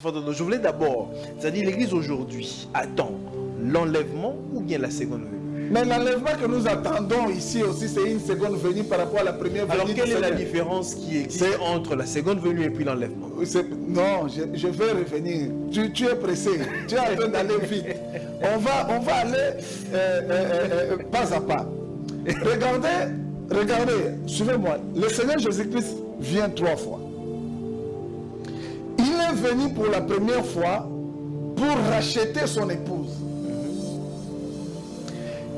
Je voulais d'abord, c'est-à-dire l'Église aujourd'hui attend l'enlèvement ou bien la seconde venue? Mais l'enlèvement que nous attendons ici aussi, c'est une seconde venue par rapport à la première venue. Alors quelle est la différence qui existe entre la seconde venue et puis l'enlèvement? Non, je vais revenir. Tu es pressé, tu es en train d'aller vite. On va aller pas à pas. Regardez, suivez-moi. Le Seigneur Jésus-Christ vient 3 fois. Il est venu pour la première fois pour racheter son épouse.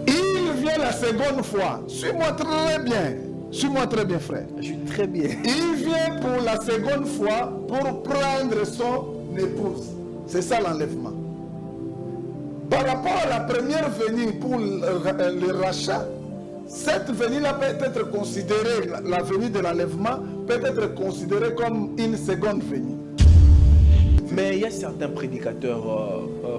Il vient la seconde fois. Suis-moi très bien. Suis-moi très bien, frère. Je suis très bien. Il vient pour la seconde fois pour prendre son épouse. C'est ça l'enlèvement. Par rapport à la première venue pour le rachat, cette venue-là peut être considérée, la venue de l'enlèvement peut être considérée comme une seconde venue. Mais il y a certains prédicateurs,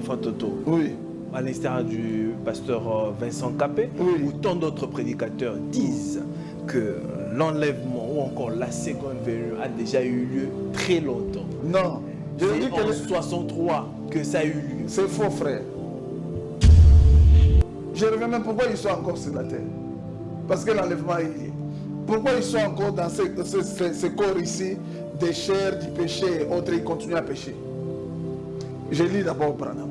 Fantoto, oui, à l'instar du pasteur Vincent Capé, oui, ou tant d'autres prédicateurs disent que l'enlèvement ou encore la seconde venue a déjà eu lieu très longtemps. Non, je dis C'est que en 63 que ça a eu lieu. c'est faux, frère. Je reviens même pourquoi ils sont encore sur la terre. Parce que l'enlèvement est lié. Pourquoi ils sont encore dans ce corps ici, des chairs, du péché et autres, ils continuent à pécher. Je lis d'abord Branham.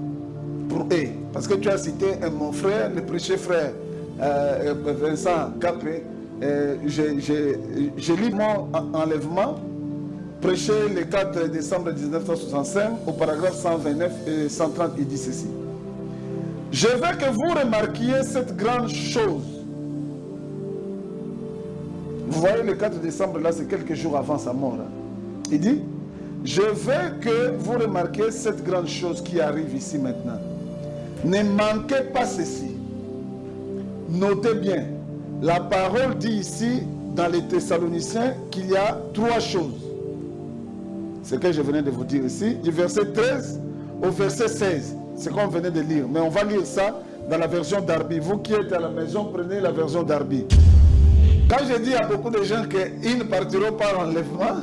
Pour eux. Parce que tu as cité mon frère, le prêcher frère Vincent Capé. Je lis mon enlèvement, prêché le 4 décembre 1965, au paragraphe 129 et 130, il dit ceci. Je veux que vous remarquiez cette grande chose. Vous voyez le 4 décembre, là, c'est quelques jours avant sa mort. Hein. Il dit, je veux que vous remarquiez cette grande chose qui arrive ici maintenant. Ne manquez pas ceci. Notez bien, la parole dit ici, dans les Thessaloniciens, qu'il y a 3 choses. C'est ce que je venais de vous dire ici, du verset 13 au verset 16. C'est qu'on venait de lire. Mais on va lire ça dans la version d'Arby. Vous qui êtes à la maison, prenez la version d'Arby. Quand je dis à beaucoup de gens qu'ils ne partiront pas en enlèvement,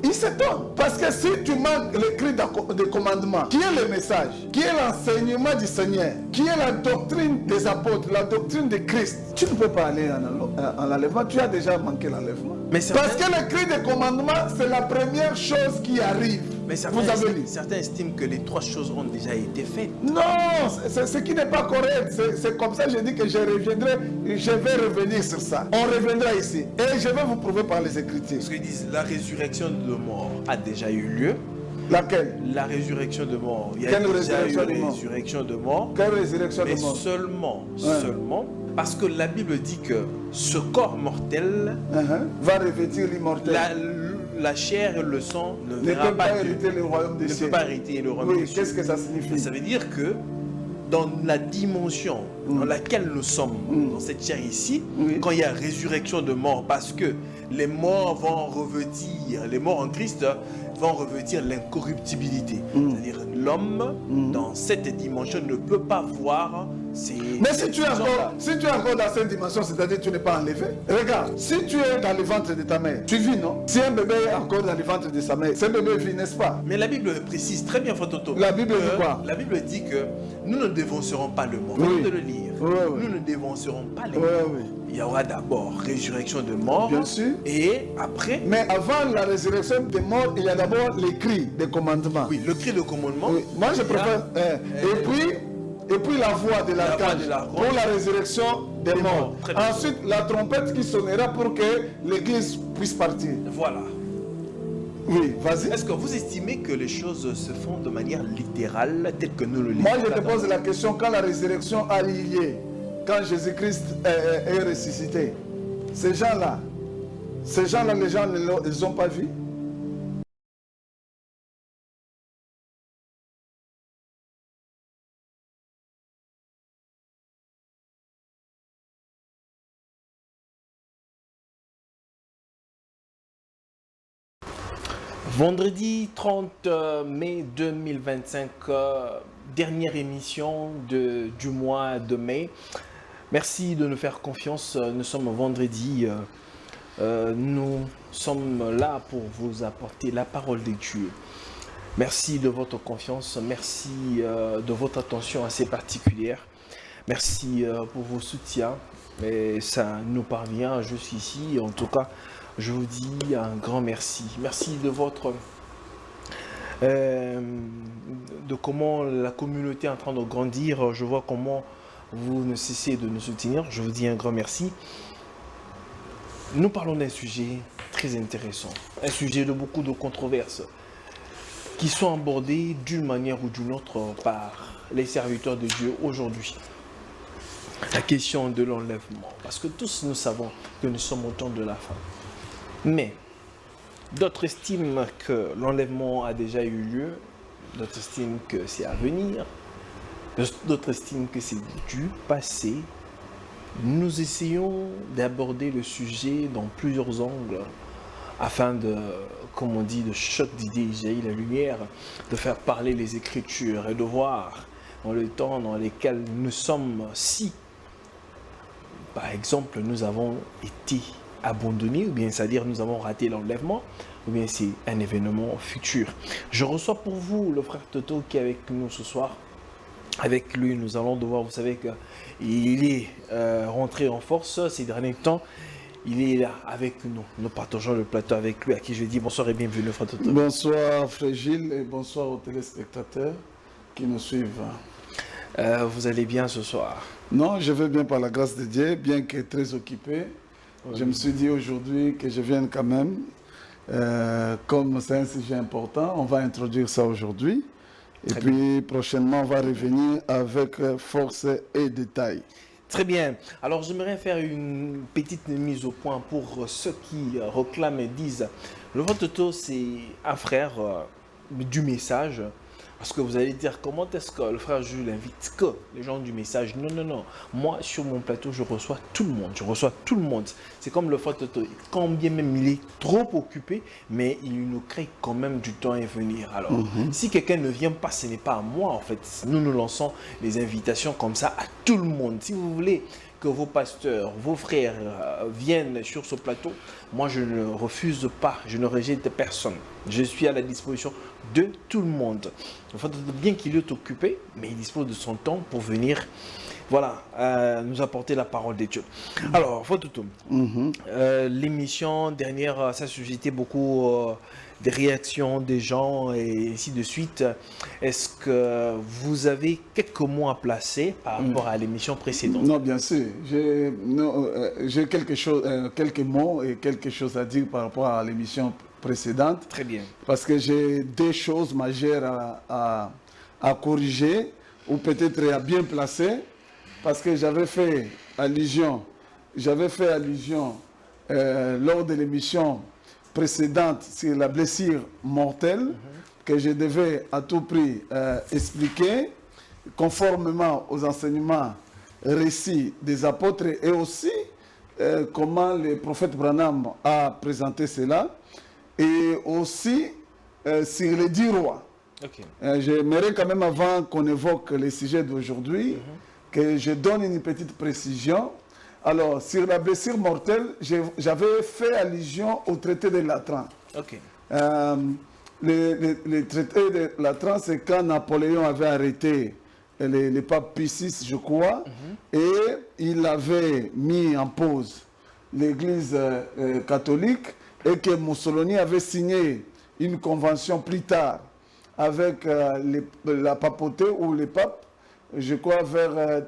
ils s'étonnent. Parce que si tu manques l'écrit de commandement, qui est le message, qui est l'enseignement du Seigneur, qui est la doctrine des apôtres, la doctrine de Christ, tu ne peux pas aller en enlèvement. Tu as déjà manqué l'enlèvement. Parce que l'écrit de commandement, c'est la première chose qui arrive. Mais certains estiment que les 3 choses ont déjà été faites. Non, c'est ce qui n'est pas correct. C'est comme ça que je dis que je vais revenir sur ça. On reviendra ici. Et je vais vous prouver par les Écritures. Parce qu'ils disent la résurrection de mort a déjà eu lieu. Laquelle? La résurrection de mort. Il y a Quelle déjà eu résurrection de résurrection de mort. mort? Quelle résurrection de mort? Seulement, parce que la Bible dit que ce corps mortel va revêtir l'immortel. La chair et le sang ne peut pas hériter le royaume des cieux. Ne peut pas hériter le royaume des cieux. Qu'est-ce que ça signifie? Ça veut dire que dans la dimension dans laquelle nous sommes, dans cette chair ici, quand il y a résurrection de mort, parce que les morts vont revêtir, les morts en Christ vont revêtir l'incorruptibilité. C'est-à-dire l'homme, dans cette dimension, ne peut pas voir ces... Mais si tu es encore dans cette dimension, c'est-à-dire que tu n'es pas enlevé. Regarde, si tu es dans le ventre de ta mère, tu vis, non? Si un bébé est encore dans le ventre de sa mère, ce bébé vit, n'est-ce pas? Mais la Bible précise très bien, Fantoto. La Bible dit quoi? La Bible dit que nous ne dévancerons pas le mort. Venez de le lire. Nous ne dévancerons pas les morts. Il y aura d'abord résurrection de mort. Bien sûr. Et après... Mais avant la résurrection de mort, il y a d'abord les cris de commandement. Oui, le cri de commandement. Oui. Moi, je préfère... Et puis la voix de l'archange pour la résurrection des morts. Ensuite, la trompette qui sonnera pour que l'église puisse partir. Voilà. Oui, vas-y. Est-ce que vous estimez que les choses se font de manière littérale, telle que nous le lisons? Moi, je te pose la question, quand la résurrection a lié, quand Jésus-Christ est ressuscité, ces gens-là, les gens ne les ont pas vus? Vendredi 30 mai 2025, dernière émission du mois de mai. Merci de nous faire confiance. Nous sommes vendredi. Nous sommes là pour vous apporter la parole de Dieu. Merci de votre confiance, merci de votre attention assez particulière. Merci pour vos soutiens. Et ça nous parvient jusqu'ici. En tout cas, je vous dis un grand merci. Merci de votre... de comment la communauté est en train de grandir. Je vois comment vous ne cessez de nous soutenir. Je vous dis un grand merci. Nous parlons d'un sujet très intéressant. Un sujet de beaucoup de controverses qui sont abordées d'une manière ou d'une autre par les serviteurs de Dieu aujourd'hui. La question de l'enlèvement. Parce que tous nous savons que nous sommes au temps de la fin. Mais d'autres estiment que l'enlèvement a déjà eu lieu. D'autres estiment que c'est à venir. D'autres estiment que c'est du passé. Nous essayons d'aborder le sujet dans plusieurs angles afin de, comme on dit, de choc d'idées, jaillir la lumière, de faire parler les Écritures et de voir dans le temps dans lequel nous sommes si, par exemple, nous avons été abandonnés, ou bien c'est-à-dire nous avons raté l'enlèvement, ou bien c'est un événement futur. Je reçois pour vous le frère Toto qui est avec nous ce soir. Avec lui, nous allons devoir, vous savez qu'il est rentré en force ces derniers temps. Il est là avec nous. Nous partageons le plateau avec lui, à qui je dis bonsoir et bienvenue, frère Toto. Bonsoir, frère Gilles, et bonsoir aux téléspectateurs qui nous suivent. Vous allez bien ce soir? Non, je vais bien par la grâce de Dieu, bien que très occupé. Oui. Je me suis dit aujourd'hui que je vienne quand même. Comme c'est un sujet important, on va introduire ça aujourd'hui. Et Très puis bien. Prochainement, on va revenir avec force et détail. Très bien. Alors j'aimerais faire une petite mise au point pour ceux qui réclament et disent le frère Toto c'est un frère du message. Parce que vous allez dire comment est-ce que le frère Jules invite que les gens du message. Non, non, non. Moi sur mon plateau je reçois tout le monde. Je reçois tout le monde. C'est comme le frère Toto. Quand bien même il est trop occupé, mais il nous crée quand même du temps à venir. Alors si quelqu'un ne vient pas, ce n'est pas à moi en fait. Nous nous lançons les invitations comme ça à tout le monde. Si vous voulez que vos pasteurs, vos frères viennent sur ce plateau, moi je ne refuse pas, je ne rejette personne. Je suis à la disposition de tout le monde. Il faut bien qu'il est occupé, mais il dispose de son temps pour venir, voilà, nous apporter la parole de Dieu. Alors, Fototo, l'émission dernière, ça suscitait beaucoup des réactions des gens et ainsi de suite. Est-ce que vous avez quelques mots à placer par rapport à l'émission précédente? Non, bien sûr. J'ai quelques mots et quelque chose à dire par rapport à l'émission précédente. Très bien. Parce que j'ai des choses majeures à corriger ou peut-être à bien placer. Parce que j'avais fait allusion lors de l'émission précédente sur la blessure mortelle que je devais à tout prix expliquer conformément aux enseignements récits des apôtres et aussi comment le prophète Branham a présenté cela et aussi sur les 10 rois. Okay. J'aimerais quand même avant qu'on évoque les sujets d'aujourd'hui que je donne une petite précision. Alors, sur la blessure mortelle, j'avais fait allusion au traité de Latran. Okay. Le traité de Latran, c'est quand Napoléon avait arrêté le pape Pie VI, je crois, et il avait mis en pause l'Église catholique et que Mussolini avait signé une convention plus tard avec la papauté ou les papes, je crois vers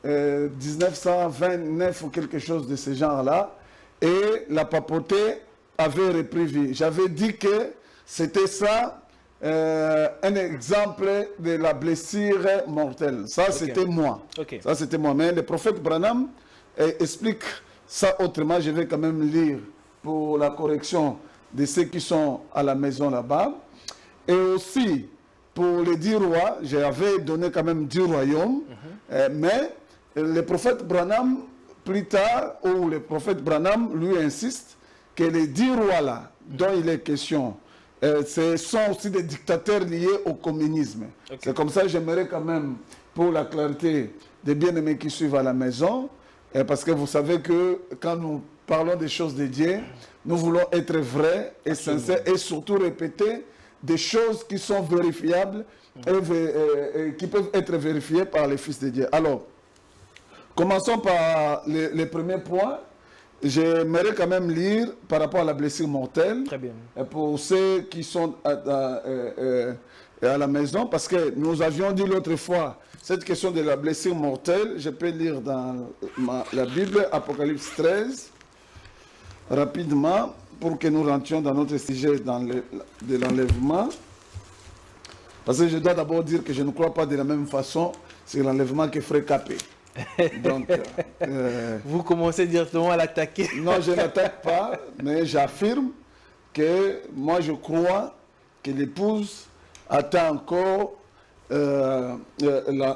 1929 ou quelque chose de ce genre-là, et la papauté avait repris vie. J'avais dit que c'était ça, un exemple de la blessure mortelle. Ça, c'était moi. Okay. Ça, c'était moi. Mais le prophète Branham explique ça autrement. Je vais quand même lire pour la correction de ceux qui sont à la maison là-bas. Et aussi, pour les 10 rois, j'avais donné quand même 10 royaumes, mais le prophète Branham, plus tard, ou le prophète Branham, lui insiste que les 10 rois-là, dont il est question, ce sont aussi des dictateurs liés au communisme. Okay. C'est comme ça que j'aimerais quand même, pour la clarté des bien-aimés qui suivent à la maison, parce que vous savez que quand nous parlons des choses de Dieu, nous voulons être vrais et sincères et surtout répéter des choses qui sont vérifiables et qui peuvent être vérifiées par les fils de Dieu. Alors, commençons par les premiers points. J'aimerais quand même lire par rapport à la blessure mortelle. Très bien. Pour ceux qui sont à la maison, parce que nous avions dit l'autre fois, cette question de la blessure mortelle, je peux lire dans la Bible, Apocalypse 13, rapidement, pour que nous rentrions dans notre sujet de l'enlèvement. Parce que je dois d'abord dire que je ne crois pas de la même façon sur l'enlèvement que Frère Capé. Donc, vous commencez directement à l'attaquer. Non, je n'attaque pas, mais j'affirme que moi je crois que l'épouse attend encore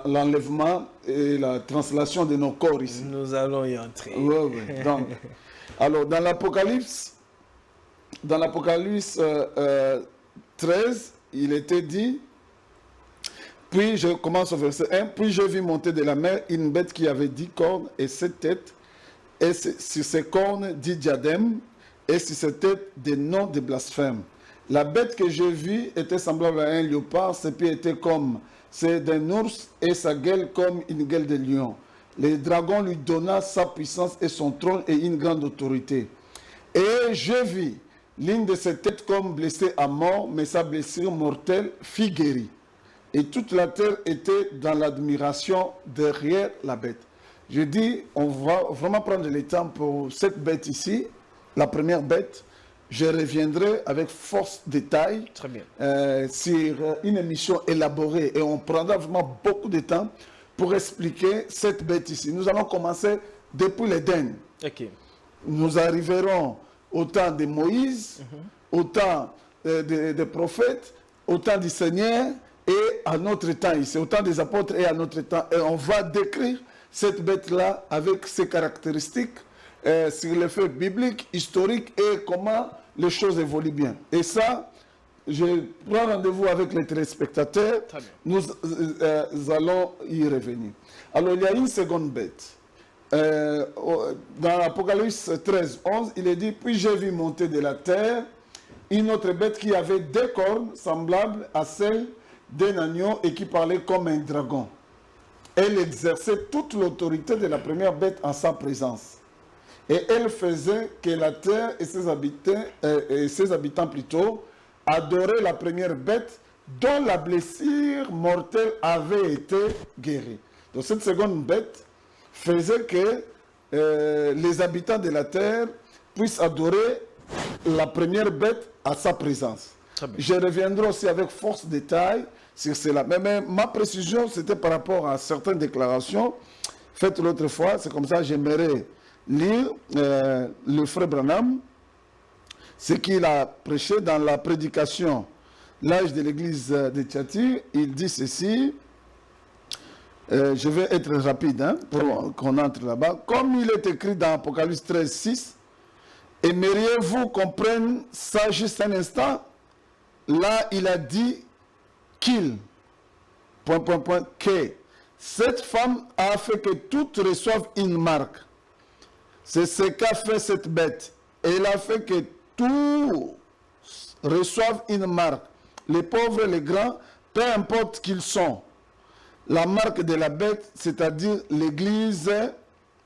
l'enlèvement et la translation de nos corps ici. Nous allons y entrer. Oui, oui. Donc, alors, dans l'Apocalypse 13, il était dit, puis je commence au verset 1, puis je vis monter de la mer une bête qui avait 10 cornes et 7 têtes, et sur ses cornes 10 diadèmes, et sur ses têtes des noms de blasphème. La bête que je vis était semblable à un léopard, ses pieds étaient comme ceux d'un ours et sa gueule comme une gueule de lion. Le dragon lui donna sa puissance et son trône et une grande autorité. Et je vis l'une de ses têtes comme blessée à mort, mais sa blessure mortelle fut guérie. Et toute la terre était dans l'admiration derrière la bête. Je dis, on va vraiment prendre le temps pour cette bête ici, la première bête. Je reviendrai avec force détail sur une émission élaborée et on prendra vraiment beaucoup de temps pour expliquer cette bête ici. Nous allons commencer depuis l'Éden. Okay. Nous arriverons au temps de Moïse, au temps des prophètes, au temps du Seigneur et à notre temps ici, au temps des apôtres et à notre temps. Et on va décrire cette bête-là avec ses caractéristiques, sur les faits bibliques, historiques et comment les choses évoluent bien. Et ça, je prends rendez-vous avec les téléspectateurs. Nous allons y revenir. Alors, il y a une seconde bête. Dans l'Apocalypse 13, 11, il est dit, puis j'ai vu monter de la terre une autre bête qui avait 2 cornes semblables à celles d'un agneau et qui parlait comme un dragon. Elle exerçait toute l'autorité de la première bête en sa présence. Et elle faisait que la terre et ses habitants plutôt adoraient la première bête dont la blessure mortelle avait été guérie. Donc cette seconde bête faisait que les habitants de la terre puissent adorer la première bête à sa présence. Je reviendrai aussi avec force détail sur cela. Mais ma précision, c'était par rapport à certaines déclarations faites l'autre fois. C'est comme ça que j'aimerais lire le frère Branham, ce qu'il a prêché dans la prédication, l'âge de l'église de Thyatire. Il dit ceci, je vais être rapide pour qu'on entre là-bas. Comme il est écrit dans Apocalypse 13, 6, aimeriez-vous qu'on prenne ça juste un instant? Là, il a dit qu'il, que cette femme a fait que toutes reçoivent une marque. C'est ce qu'a fait cette bête. Elle a fait que tous reçoivent une marque. Les pauvres et les grands, peu importe qu'ils sont. La marque de la bête, c'est-à-dire l'église,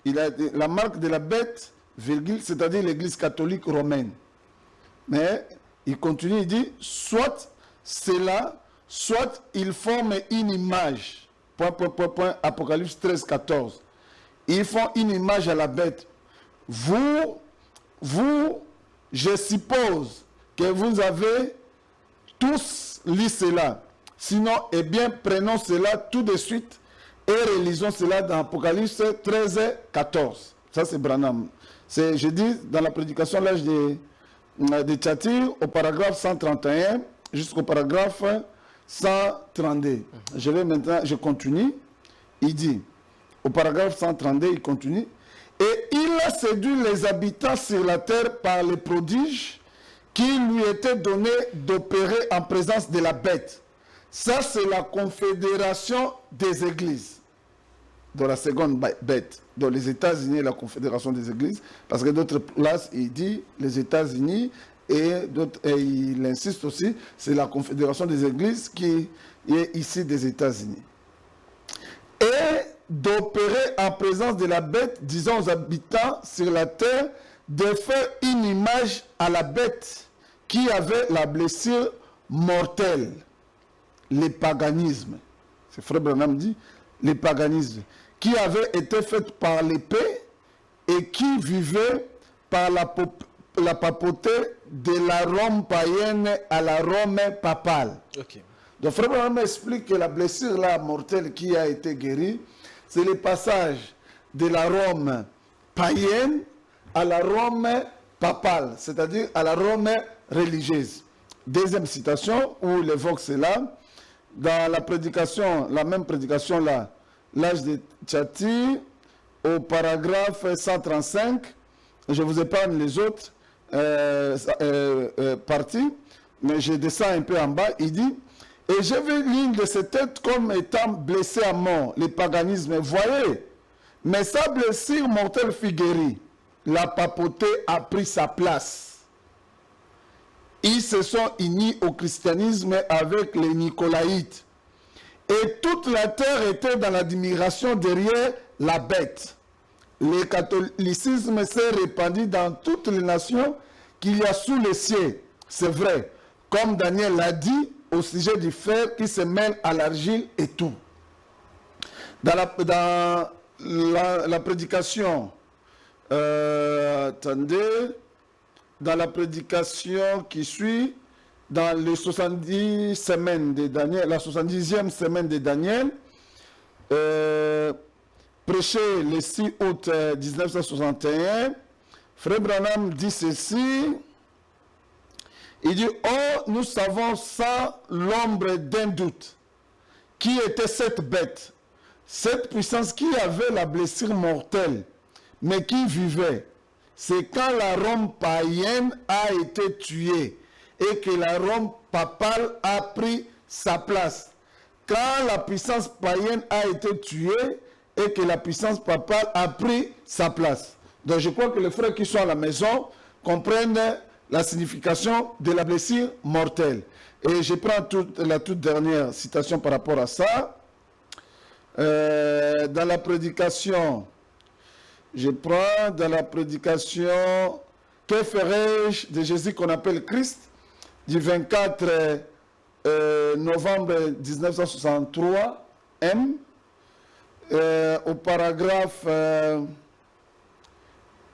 la marque de la bête, virgule, c'est-à-dire l'église catholique romaine. Mais il continue, il dit, soit cela, soit ils forment une image. Apocalypse 13, 14. Ils font une image à la bête. Vous, je suppose que vous avez tous lu cela. Sinon, eh bien, prenons cela tout de suite et relisons cela dans Apocalypse 13, 14. Ça, c'est Branham. Je dis dans la prédication, l'âge de Thyatire, au paragraphe 131 jusqu'au paragraphe 132. Je continue. Il dit, au paragraphe 132, il continue. Et il a séduit les habitants sur la terre par les prodiges qui lui étaient donnés d'opérer en présence de la bête. Ça, c'est la confédération des églises. Dans la seconde bête. Dans les États-Unis, la confédération des églises. Parce que d'autres places, il dit les États-Unis et il insiste aussi, c'est la Confédération des Églises qui est ici des États-Unis. Et d'opérer en présence de la bête, disant aux habitants sur la terre, de faire une image à la bête qui avait la blessure mortelle, le paganisme. C'est Frère Branham dit, le paganisme, qui avait été fait par l'épée et qui vivait par la papauté de la Rome païenne à la Rome papale. Ok. Donc Frère Branham explique que la blessure là, mortelle qui a été guérie, c'est le passage de la Rome païenne à la Rome papale, c'est-à-dire à la Rome religieuse. Deuxième citation où il évoque cela, dans la prédication, la même prédication là, l'âge de Tchati, au paragraphe 135, je vous épargne les autres parties, mais je descends un peu en bas, il dit, et j'ai vu l'une de ses têtes comme étant blessée à mort, le paganisme, voyez, mais sa blessure mortelle fut guérie, la papauté a pris sa place. Ils se sont unis au christianisme avec les Nicolaïtes. Et toute la terre était dans l'admiration derrière la bête. Le catholicisme s'est répandu dans toutes les nations qu'il y a sous les cieux. C'est vrai, comme Daniel l'a dit au sujet du fer qui se mêle à l'argile et tout. Dans la prédication, attendez, dans la prédication qui suit, dans les 70 semaines de Daniel, la 70e semaine de Daniel, prêché le 6 août 1961, Frère Branham dit ceci, il dit, « Oh, nous savons sans l'ombre d'un doute, qui était cette bête, cette puissance qui avait la blessure mortelle, mais qui vivait. C'est quand la Rome païenne a été tuée et que la Rome papale a pris sa place. Quand la puissance païenne a été tuée et que la puissance papale a pris sa place. » Donc je crois que les frères qui sont à la maison comprennent la signification de la blessure mortelle. Et je prends la toute dernière citation par rapport à ça. Dans la prédication, je prends dans la prédication « Que ferai-je de Jésus qu'on appelle Christ ?» du 24 novembre 1963, M, au paragraphe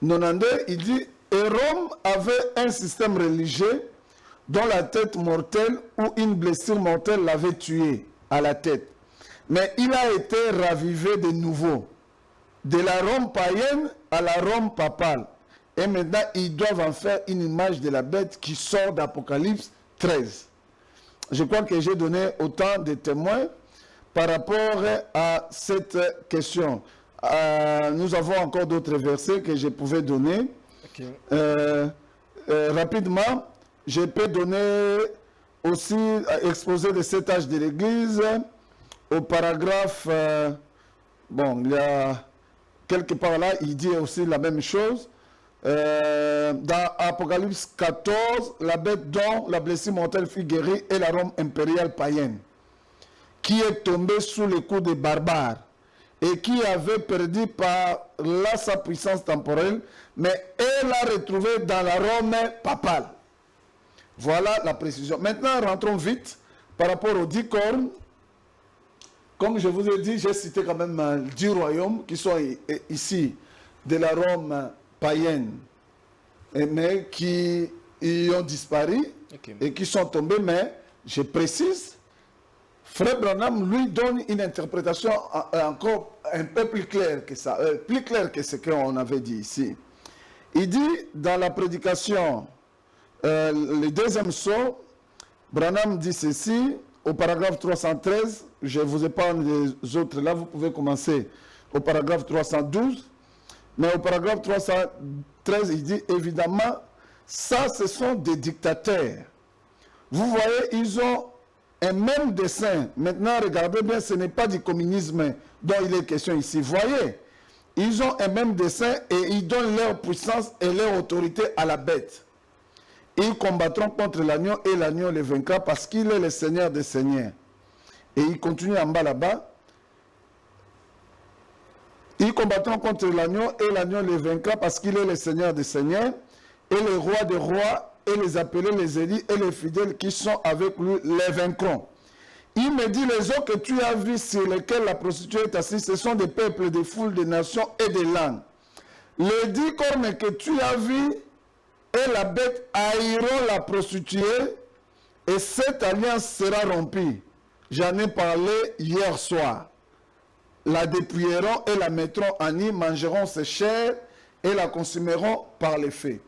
92, il dit « Et Rome avait un système religieux dont la tête mortelle ou une blessure mortelle l'avait tué à la tête. Mais il a été ravivé de nouveau, de la Rome païenne à la Rome papale. Et maintenant, ils doivent en faire une image de la bête qui sort d'Apocalypse 13. » Je crois que j'ai donné autant de témoins par rapport à cette question. Nous avons encore d'autres versets que je pouvais donner. Okay. Rapidement, je peux donner aussi, exposer les 7 âges de l'Église au paragraphe, bon, il y a quelque part là, il dit aussi la même chose. Dans Apocalypse 14, la bête dont la blessure mortelle fut guérie est la Rome impériale païenne, qui est tombée sous les coups des barbares et qui avait perdu par là sa puissance temporelle, mais elle l'a retrouvée dans la Rome papale. Voilà la précision. Maintenant, rentrons vite par rapport aux 10 cornes. Comme je vous ai dit, j'ai cité quand même 10 royaumes qui sont ici de la Rome païenne, mais qui y ont disparu, okay, et qui sont tombés, mais je précise, Frère Branham lui donne une interprétation encore un peu plus claire que ça, plus claire que ce qu'on avait dit ici. Il dit dans la prédication, le deuxième saut, Branham dit ceci, au paragraphe 313, je vous épargne les autres, là vous pouvez commencer au paragraphe 312, mais au paragraphe 313, il dit évidemment, ça ce sont des dictateurs. Vous voyez, ils ont un même dessin. Maintenant, regardez bien, ce n'est pas du communisme dont il est question ici. Voyez, ils ont un même dessin et ils donnent leur puissance et leur autorité à la bête. Ils combattront contre l'agneau et l'agneau les vaincra parce qu'il est le Seigneur des Seigneurs. Et il continue en bas là-bas. Ils combattront contre l'agneau et l'agneau les vaincra parce qu'il est le Seigneur des Seigneurs et le roi des rois et les appelés, les élus et les fidèles qui sont avec lui les vaincront. Il me dit, les eaux que tu as vues sur lesquelles la prostituée est assise, ce sont des peuples, des foules, des nations et des langues. Les 10 cornes que tu as vues et la bête haïront la prostituée et cette alliance sera rompue. J'en ai parlé hier soir. La dépouilleront et la mettront en nid, mangeront ses chairs et la consumeront par les feux.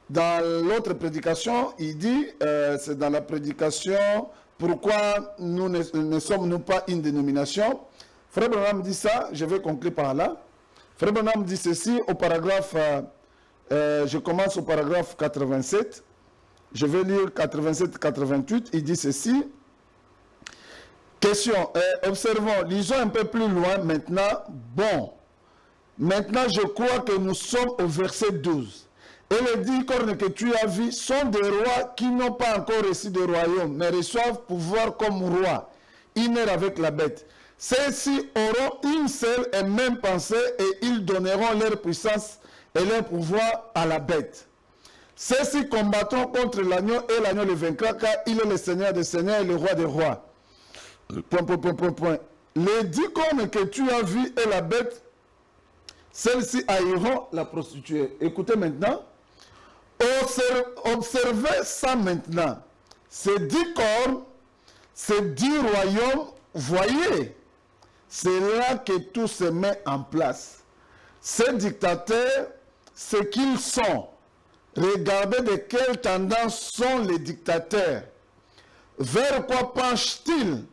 Dans l'autre prédication, il dit, c'est dans la prédication, pourquoi nous ne sommes-nous pas une dénomination? Frère Branham dit ça, je vais conclure par là. Frère Branham dit ceci au paragraphe, je commence au paragraphe 87, je vais lire 87-88, il dit ceci. Question, observons, lisons un peu plus loin maintenant. Bon, maintenant je crois que nous sommes au verset 12. Et les 10 cornes que tu as vues sont des rois qui n'ont pas encore reçu de royaume, mais reçoivent pouvoir comme rois. Ils naissent avec la bête. Ceux-ci auront une seule et même pensée et ils donneront leur puissance et leur pouvoir à la bête. Ceux-ci combattront contre l'agneau et l'agneau le vaincra car il est le Seigneur des Seigneurs et le roi des rois. Point. Les 10 cornes que tu as vues et la bête, celles-ci haïront la prostituée. Écoutez maintenant. Observez ça maintenant. Ces 10 cornes, ces 10 royaumes, voyez, c'est là que tout se met en place. Ces dictateurs, ce qu'ils sont. Regardez de quelle tendance sont les dictateurs. Vers quoi penchent-ils?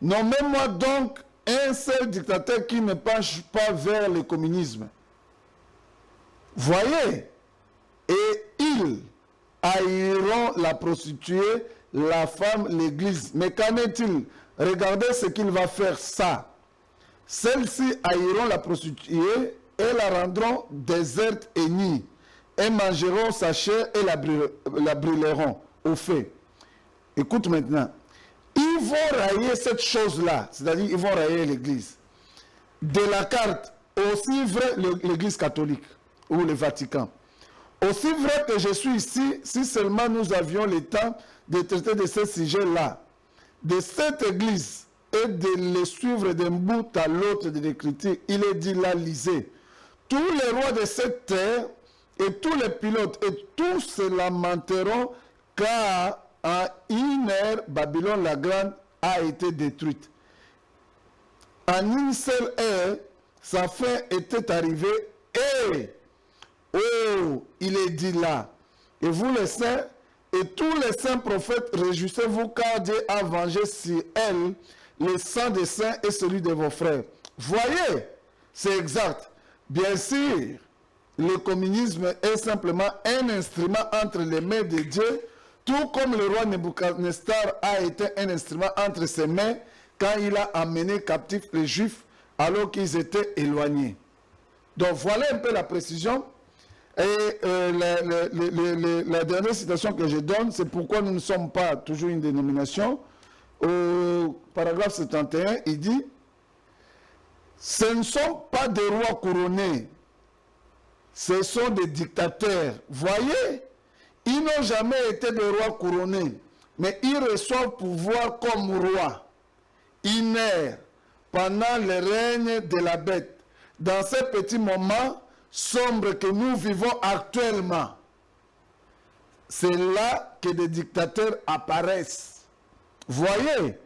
Nommez-moi donc un seul dictateur qui ne penche pas vers le communisme. Voyez, et ils haïront la prostituée, la femme, l'église. Mais qu'en est-il? Regardez ce qu'il va faire ça. Celles-ci haïront la prostituée et la rendront déserte et nue, et mangeront sa chair et la brûleront au feu. Écoute maintenant. Ils vont railler cette chose-là, c'est-à-dire ils vont railler l'église. De la carte, aussi vrai l'église catholique ou le Vatican. Aussi vrai que je suis ici, si seulement nous avions le temps de traiter de ce sujet-là, de cette église et de les suivre d'un bout à l'autre de l'écriture, il est dit là, lisez. Tous les rois de cette terre et tous les pilotes et tous se lamenteront car en une heure, Babylone la Grande a été détruite. En une seule heure, sa fin était arrivée et, oh, il est dit là, et vous les saints, et tous les saints prophètes, réjouissez-vous car Dieu a vengé sur elle le sang des saints et celui de vos frères. Voyez, c'est exact. Bien sûr, le communisme est simplement un instrument entre les mains de Dieu, tout comme le roi Nebuchadnezzar a été un instrument entre ses mains quand il a amené captifs les Juifs alors qu'ils étaient éloignés. Donc voilà un peu la précision. Et la dernière citation que je donne, c'est pourquoi nous ne sommes pas toujours une dénomination. Au paragraphe 71, il dit « Ce ne sont pas des rois couronnés, ce sont des dictateurs. » Voyez, ils n'ont jamais été des rois couronnés, mais ils reçoivent pouvoir comme rois. Ils naissent pendant le règne de la bête. Dans ces petits moments sombres que nous vivons actuellement, c'est là que des dictateurs apparaissent. Voyez,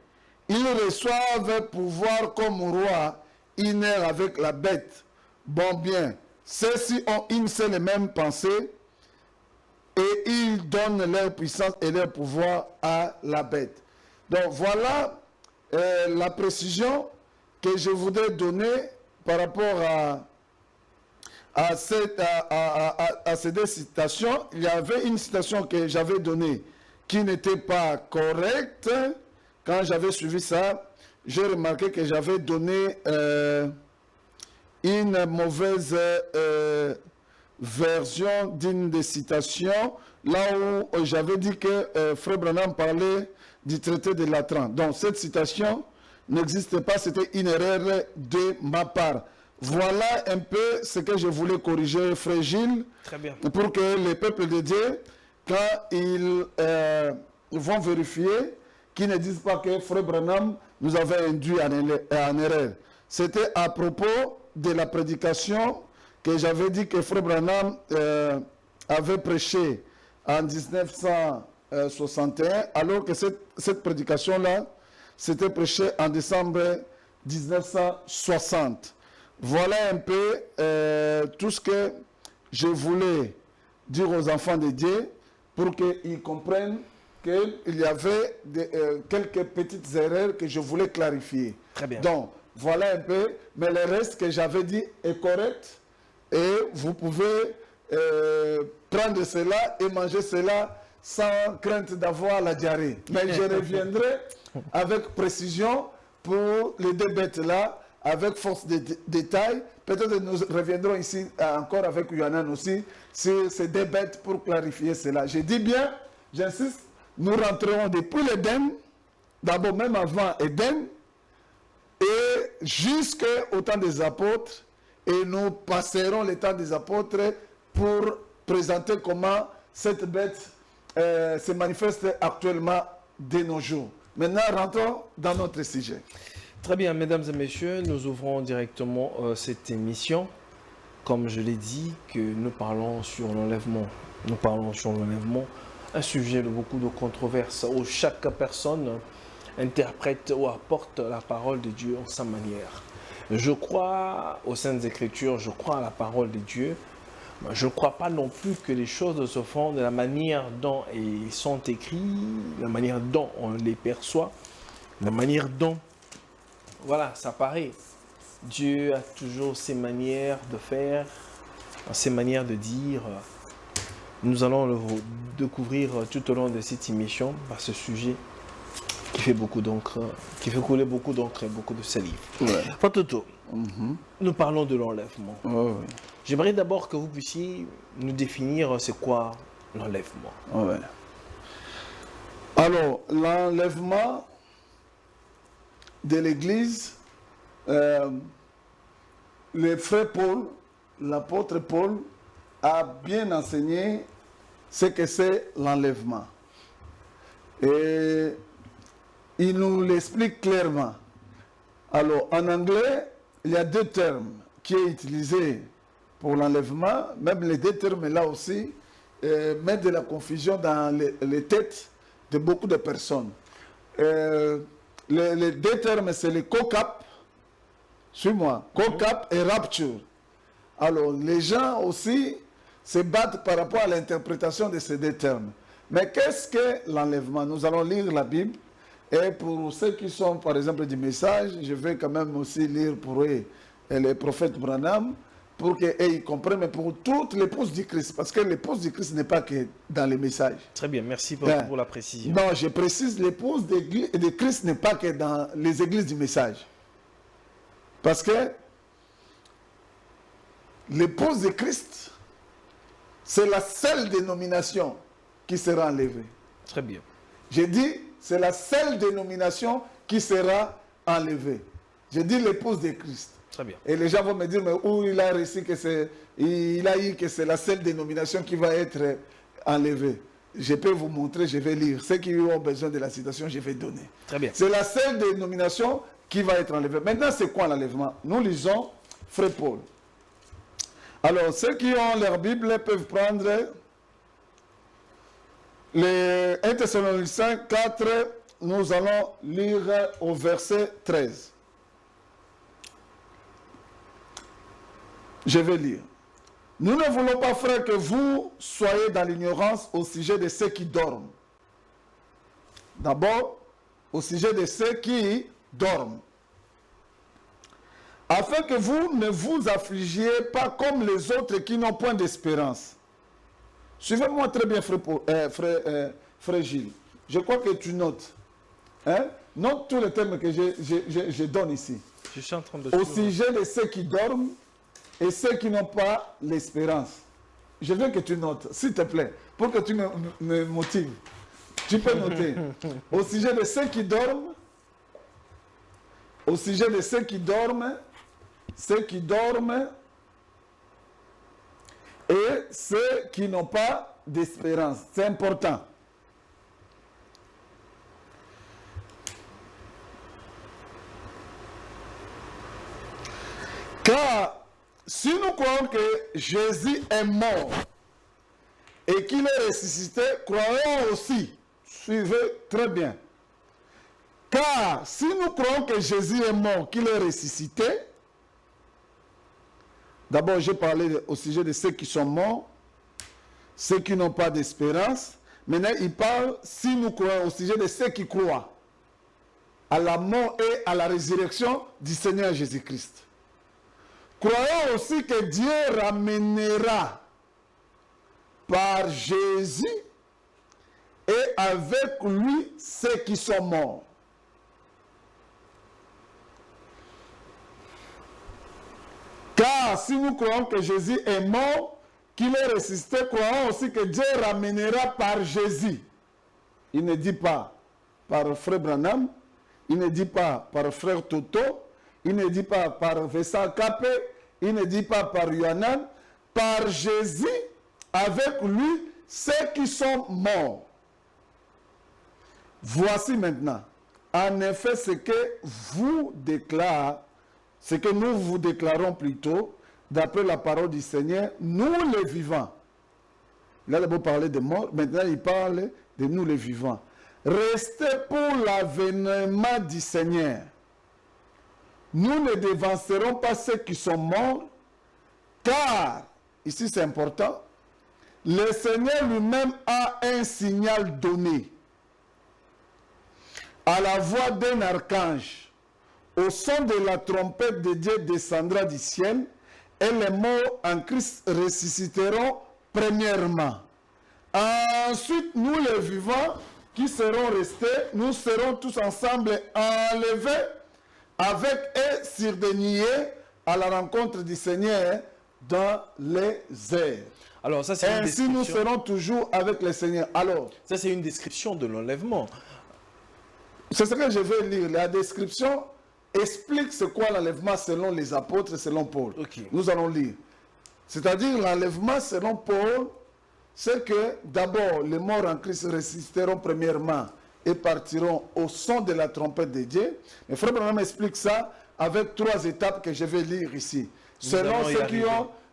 ils reçoivent pouvoir comme rois, ils naissent avec la bête. Bon bien, ceux-ci ont une seule et même pensée, et ils donnent leur puissance et leur pouvoir à la bête. Donc voilà la précision que je voudrais donner par rapport à ces deux citations. Il y avait une citation que j'avais donnée qui n'était pas correcte. Quand j'avais suivi ça, j'ai remarqué que j'avais donné une mauvaise version d'une des citations. là où j'avais dit que Frère Branham parlait du traité de Latran. Donc cette citation n'existait pas, c'était une erreur de ma part. Voilà un peu ce que je voulais corriger, Frère Gilles, Très bien. pour que les peuples de Dieu, quand ils vont vérifier, qu'ils ne disent pas que Frère Branham nous avait induit en erreur. C'était à propos de la prédication que j'avais dit que Frère Branham avait prêché en 1961, alors que cette prédication-là, c'était prêché en décembre 1960. Voilà un peu tout ce que je voulais dire aux enfants de Dieu pour qu'ils comprennent qu'il y avait quelques petites erreurs que je voulais clarifier. Très bien. Donc, voilà un peu, mais le reste que j'avais dit est correct et vous pouvez prendre cela et manger cela sans crainte d'avoir la diarrhée. Mais je reviendrai avec précision pour les deux bêtes-là, avec force de détail. Peut-être nous reviendrons ici encore avec Yohanan aussi sur ces deux bêtes pour clarifier cela. Je dis bien, j'insiste, nous rentrerons depuis l'Éden, d'abord même avant Éden, et jusqu'au temps des apôtres, et nous passerons le temps des apôtres pour présenter comment cette bête se manifeste actuellement de nos jours. Maintenant, rentrons dans notre sujet. Très bien, mesdames et messieurs, nous ouvrons directement cette émission. Comme je l'ai dit, que nous parlons sur l'enlèvement. Nous parlons sur l'enlèvement, un sujet de beaucoup de controverses où chaque personne interprète ou apporte la parole de Dieu en sa manière. Je crois aux Saintes Écritures, je crois à la parole de Dieu. Je ne crois pas non plus que les choses se font de la manière dont ils sont écrits, la manière dont on les perçoit, la manière dont, voilà, ça paraît. Dieu a toujours ses manières de faire, ses manières de dire. Nous allons le découvrir tout au long de cette émission par ce sujet qui fait beaucoup d'encre, qui fait couler beaucoup d'encre et beaucoup de salive. Ouais. Fatoto, nous parlons de l'enlèvement. Ouais. J'aimerais d'abord que vous puissiez nous définir c'est quoi l'enlèvement. Ouais. Alors, l'enlèvement de l'Église, le frère Paul, l'apôtre Paul, a bien enseigné ce que c'est l'enlèvement. Et il nous l'explique clairement. Alors, en anglais, il y a deux termes qui sont utilisés pour l'enlèvement. Même les deux termes là aussi mettent de la confusion dans les têtes de beaucoup de personnes. Les deux termes, c'est le co-cap, suis-moi, co-cap et rapture. Alors, les gens aussi se battent par rapport à l'interprétation de ces deux termes. Mais qu'est-ce que l'enlèvement? Nous allons lire la Bible. Et pour ceux qui sont, par exemple, du message, je vais quand même aussi lire pour eux le prophète Branham, pour qu'ils comprennent, mais pour toutes l'épouse du Christ. Parce que l'épouse du Christ n'est pas que dans les messages. Très bien, merci pour la précision. Non, je précise, l'épouse de Christ n'est pas que dans les églises du message. Parce que l'épouse de Christ, c'est la seule dénomination qui sera enlevée. Très bien. J'ai dit, c'est la seule dénomination qui sera enlevée. J'ai dit l'épouse de Christ. Très bien. Et les gens vont me dire, mais où il a réussi que c'est, il a dit que c'est la seule dénomination qui va être enlevée. Je peux vous montrer, je vais lire. Ceux qui ont besoin de la citation, je vais donner. Très bien. C'est la seule dénomination qui va être enlevée. Maintenant, c'est quoi l'enlèvement? Nous lisons Frère Paul. Alors, ceux qui ont leur Bible peuvent prendre les 1 Thessaloniciens 4, nous allons lire au verset 13. Je vais lire. Nous ne voulons pas, frères, que vous soyez dans l'ignorance au sujet de ceux qui dorment. D'abord, au sujet de ceux qui dorment. Afin que vous ne vous affligiez pas comme les autres qui n'ont point d'espérance. Suivez-moi très bien, frère Gilles. Je crois que tu notes. Hein? Note tous les termes que je donne ici. Je suis en train de au sujet de ceux qui dorment et ceux qui n'ont pas l'espérance. je veux que tu notes, s'il te plaît, pour que tu me motives. Tu peux noter. Au sujet de ceux qui dorment, au sujet de ceux qui dorment et ceux qui n'ont pas d'espérance. C'est important. Car si nous croyons que Jésus est mort et qu'il est ressuscité, croyons aussi, suivez très bien, car si nous croyons que Jésus est mort, qu'il est ressuscité, d'abord j'ai parlé au sujet de ceux qui sont morts, ceux qui n'ont pas d'espérance. Maintenant il parle, si nous croyons au sujet de ceux qui croient à la mort et à la résurrection du Seigneur Jésus-Christ. Croyons aussi que Dieu ramènera par Jésus et avec lui ceux qui sont morts. Car si nous croyons que Jésus est mort, qu'il est ressuscité, croyons aussi que Dieu ramènera par Jésus. Il ne dit pas par frère Branham, il ne dit pas par frère Toto, il ne dit pas par Vincent Capé, il ne dit pas par Yohanan, par Jésus, avec lui, ceux qui sont morts. Voici maintenant, en effet, ce que vous déclare, ce que nous vous déclarons plutôt, d'après la parole du Seigneur, nous les vivants. Il a d'abord parlé des morts, maintenant il parle de nous les vivants. Restez pour l'avènement du Seigneur. Nous ne dévancerons pas ceux qui sont morts, car, ici c'est important, le Seigneur lui-même a un signal donné. À la voix d'un archange, au son de la trompette de Dieu descendra du ciel, et les morts en Christ ressusciteront premièrement. Ensuite, nous les vivants qui serons restés, nous serons tous ensemble enlevés avec eux sur des nuées à la rencontre du Seigneur dans les airs. Alors, ça, c'est ainsi, nous serons toujours avec le Seigneur. Alors, ça, c'est une description de l'enlèvement. C'est ce que je vais lire. La description explique ce qu'est l'enlèvement selon les apôtres, selon Paul. Okay. Nous allons lire. C'est-à-dire, l'enlèvement selon Paul, c'est que d'abord, les morts en Christ ressusciteront premièrement et partiront au son de la trompette de Dieu. Mais Frère Branham explique ça avec 3 étapes que je vais lire ici. Selon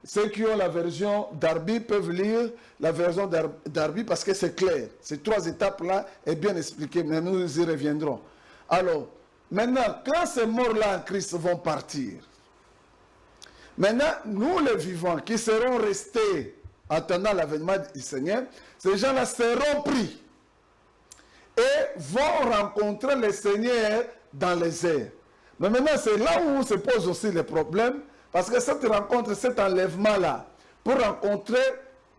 ceux qui ont la version Darby peuvent lire la version Darby parce que c'est clair. Ces 3 étapes-là est bien expliquées, mais nous y reviendrons. Alors, maintenant, quand ces morts-là en Christ vont partir, maintenant, nous les vivants qui serons restés attendant l'avènement du Seigneur, ces gens-là seront pris et vont rencontrer le Seigneur dans les airs. Mais maintenant, c'est là où se pose aussi le problème, parce que cette rencontre, cet enlèvement-là, pour rencontrer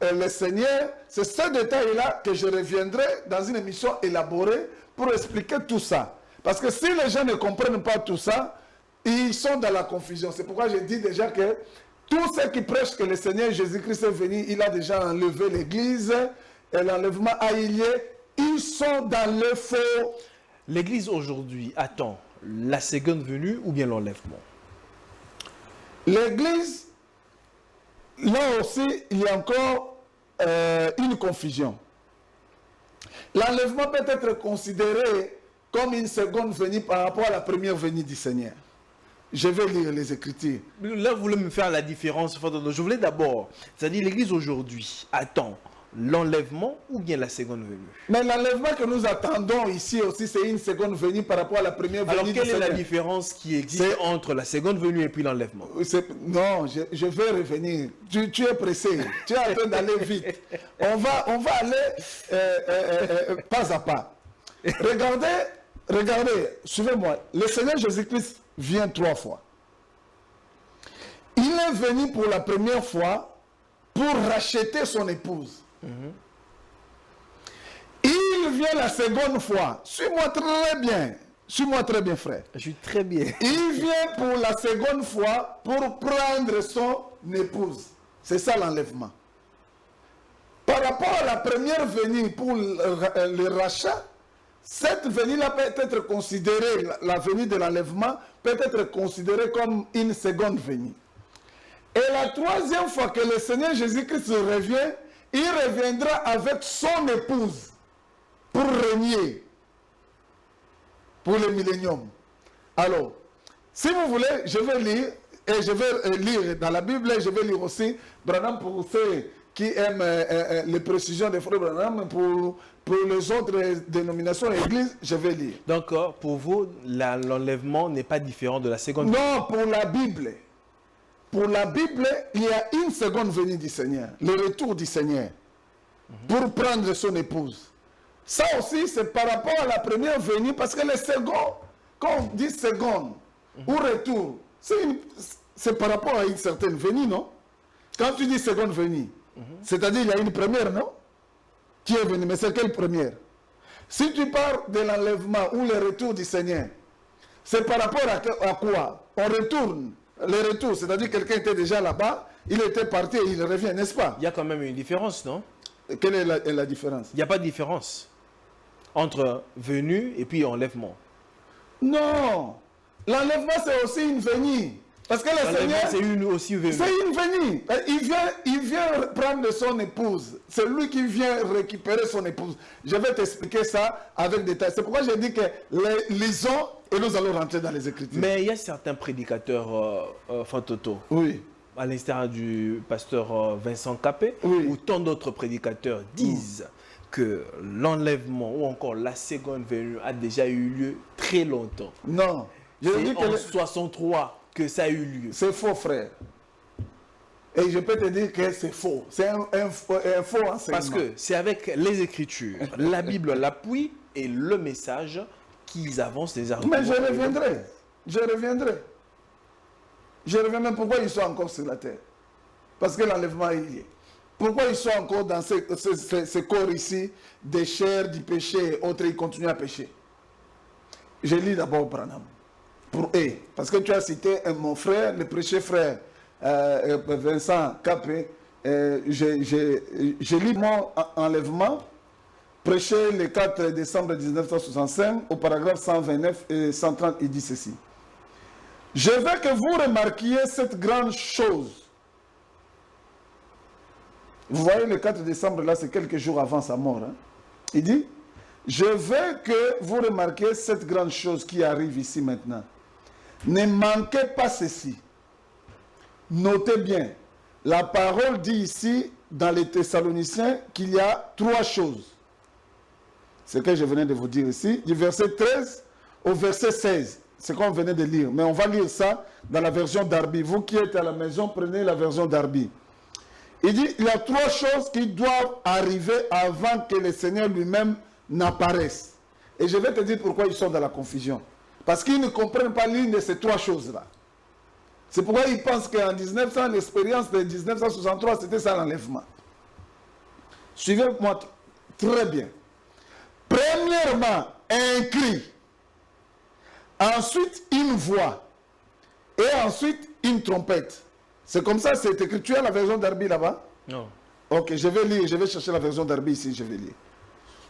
le Seigneur, c'est ce détail-là que je reviendrai dans une émission élaborée pour expliquer tout ça. Parce que si les gens ne comprennent pas tout ça, ils sont dans la confusion. C'est pourquoi je dis déjà que tous ceux qui prêchent que le Seigneur Jésus-Christ est venu, il a déjà enlevé l'Église, et l'enlèvement a eu lieu, ils sont dans le faux. L'Église aujourd'hui attend la seconde venue ou bien l'enlèvement? L'Église, là aussi, il y a encore une confusion. L'enlèvement peut être considéré comme une seconde venue par rapport à la première venue du Seigneur. Je vais lire les Écritures. Là, vous voulez me faire la différence. Je voulais d'abord, c'est-à-dire l'Église aujourd'hui attend l'enlèvement ou bien la seconde venue? Mais l'enlèvement que nous attendons ici aussi, c'est une seconde venue par rapport à la première venue. Alors, quelle est la différence qui existe entre la seconde venue et puis l'enlèvement? Non, je vais revenir. Tu es pressé. Tu es en train d'aller vite. On va aller pas à pas. Regardez, suivez-moi. Le Seigneur Jésus-Christ vient 3 fois. Il est venu pour la première fois pour racheter son épouse. Il vient la seconde fois. Suis-moi très bien. Suis-moi très bien, frère. Je suis très bien. Il vient pour la seconde fois pour prendre son épouse. C'est ça l'enlèvement. rapport à la première venue pour le rachat, cette venue-là peut être considérée, la venue de l'enlèvement, peut être considérée comme une seconde venue. Et la troisième fois que le Seigneur Jésus-Christ revient, il reviendra avec son épouse pour régner pour le millénium. Alors, si vous voulez, je vais lire, et je vais lire dans la Bible, et je vais lire aussi, Branham, pour ceux qui aiment les précisions des frères Branham, pour les autres dénominations et églises, je vais lire. Donc, pour vous, l'enlèvement n'est pas différent de la seconde? Non, pour la Bible. Pour la Bible, il y a une seconde venue du Seigneur, le retour du Seigneur, pour prendre son épouse. Ça aussi, c'est par rapport à la première venue, parce que le second, quand on dit seconde ou retour, c'est par rapport à une certaine venue, non? Quand tu dis seconde venue, c'est-à-dire il y a une première, non? Qui est venue, mais c'est quelle première? Si tu parles de l'enlèvement ou le retour du Seigneur, c'est par rapport à quoi? On retourne. Le retour, c'est-à-dire quelqu'un était déjà là-bas, il était parti et il revient, n'est-ce pas? Il y a quand même une différence, non? Quelle est la différence? Il n'y a pas de différence entre venue et puis enlèvement. Non! L'enlèvement, c'est aussi une venue. Parce que le Seigneur, c'est aussi une venue. C'est une venue. Il vient prendre son épouse. C'est lui qui vient récupérer son épouse. Je vais t'expliquer ça avec détail. C'est pourquoi j'ai dit que lisons et nous allons rentrer dans les Écritures. Mais il y a certains prédicateurs, Fantoto, oui, à l'instar du pasteur Vincent Capé, oui, ou tant d'autres prédicateurs disent que l'enlèvement ou encore la seconde venue a déjà eu lieu très longtemps. Non. C'est en 63 que ça a eu lieu. C'est faux, frère. Et je peux te dire que c'est faux. C'est un faux enseignement. Parce que c'est avec les Écritures, la Bible l'appui et le message qu'ils avancent les arguments. Mais je reviendrai. Je reviendrai. Je reviendrai. Pourquoi ils sont encore sur la terre? Parce que l'enlèvement est lié. Pourquoi ils sont encore dans ce corps ici, des chairs, du péché et autres, ils continuent à pécher? Je lis d'abord Branham. Pour eux. Parce que tu as cité mon frère, le prêché frère Vincent Capé. Je lis mon enlèvement, prêché le 4 décembre 1965, au paragraphe 129 et 130, il dit ceci. Je veux que vous remarquiez cette grande chose. Vous voyez, le 4 décembre, là, c'est quelques jours avant sa mort. Hein? Il dit, je veux que vous remarquiez cette grande chose qui arrive ici maintenant. Ne manquez pas ceci. Notez bien, la parole dit ici, dans les Thessaloniciens, qu'il y a trois choses. C'est ce que je venais de vous dire ici, du verset 13 au verset 16. C'est qu'on venait de lire. Mais on va lire ça dans la version d'Arby. Vous qui êtes à la maison, prenez la version d'Arby. Il dit, il y a trois choses qui doivent arriver avant que le Seigneur lui-même n'apparaisse. Et je vais te dire pourquoi ils sont dans la confusion. Parce qu'ils ne comprennent pas l'une de ces trois choses-là. C'est pourquoi ils pensent qu'en 1900, l'expérience de 1963, c'était ça l'enlèvement. Suivez-moi très bien. Premièrement, un cri. Ensuite, une voix. Et ensuite, une trompette. C'est comme ça, c'est écrit. Tu as la version d'Arby là-bas? Non. Ok, je vais lire, je vais chercher la version d'Arby ici, je vais lire.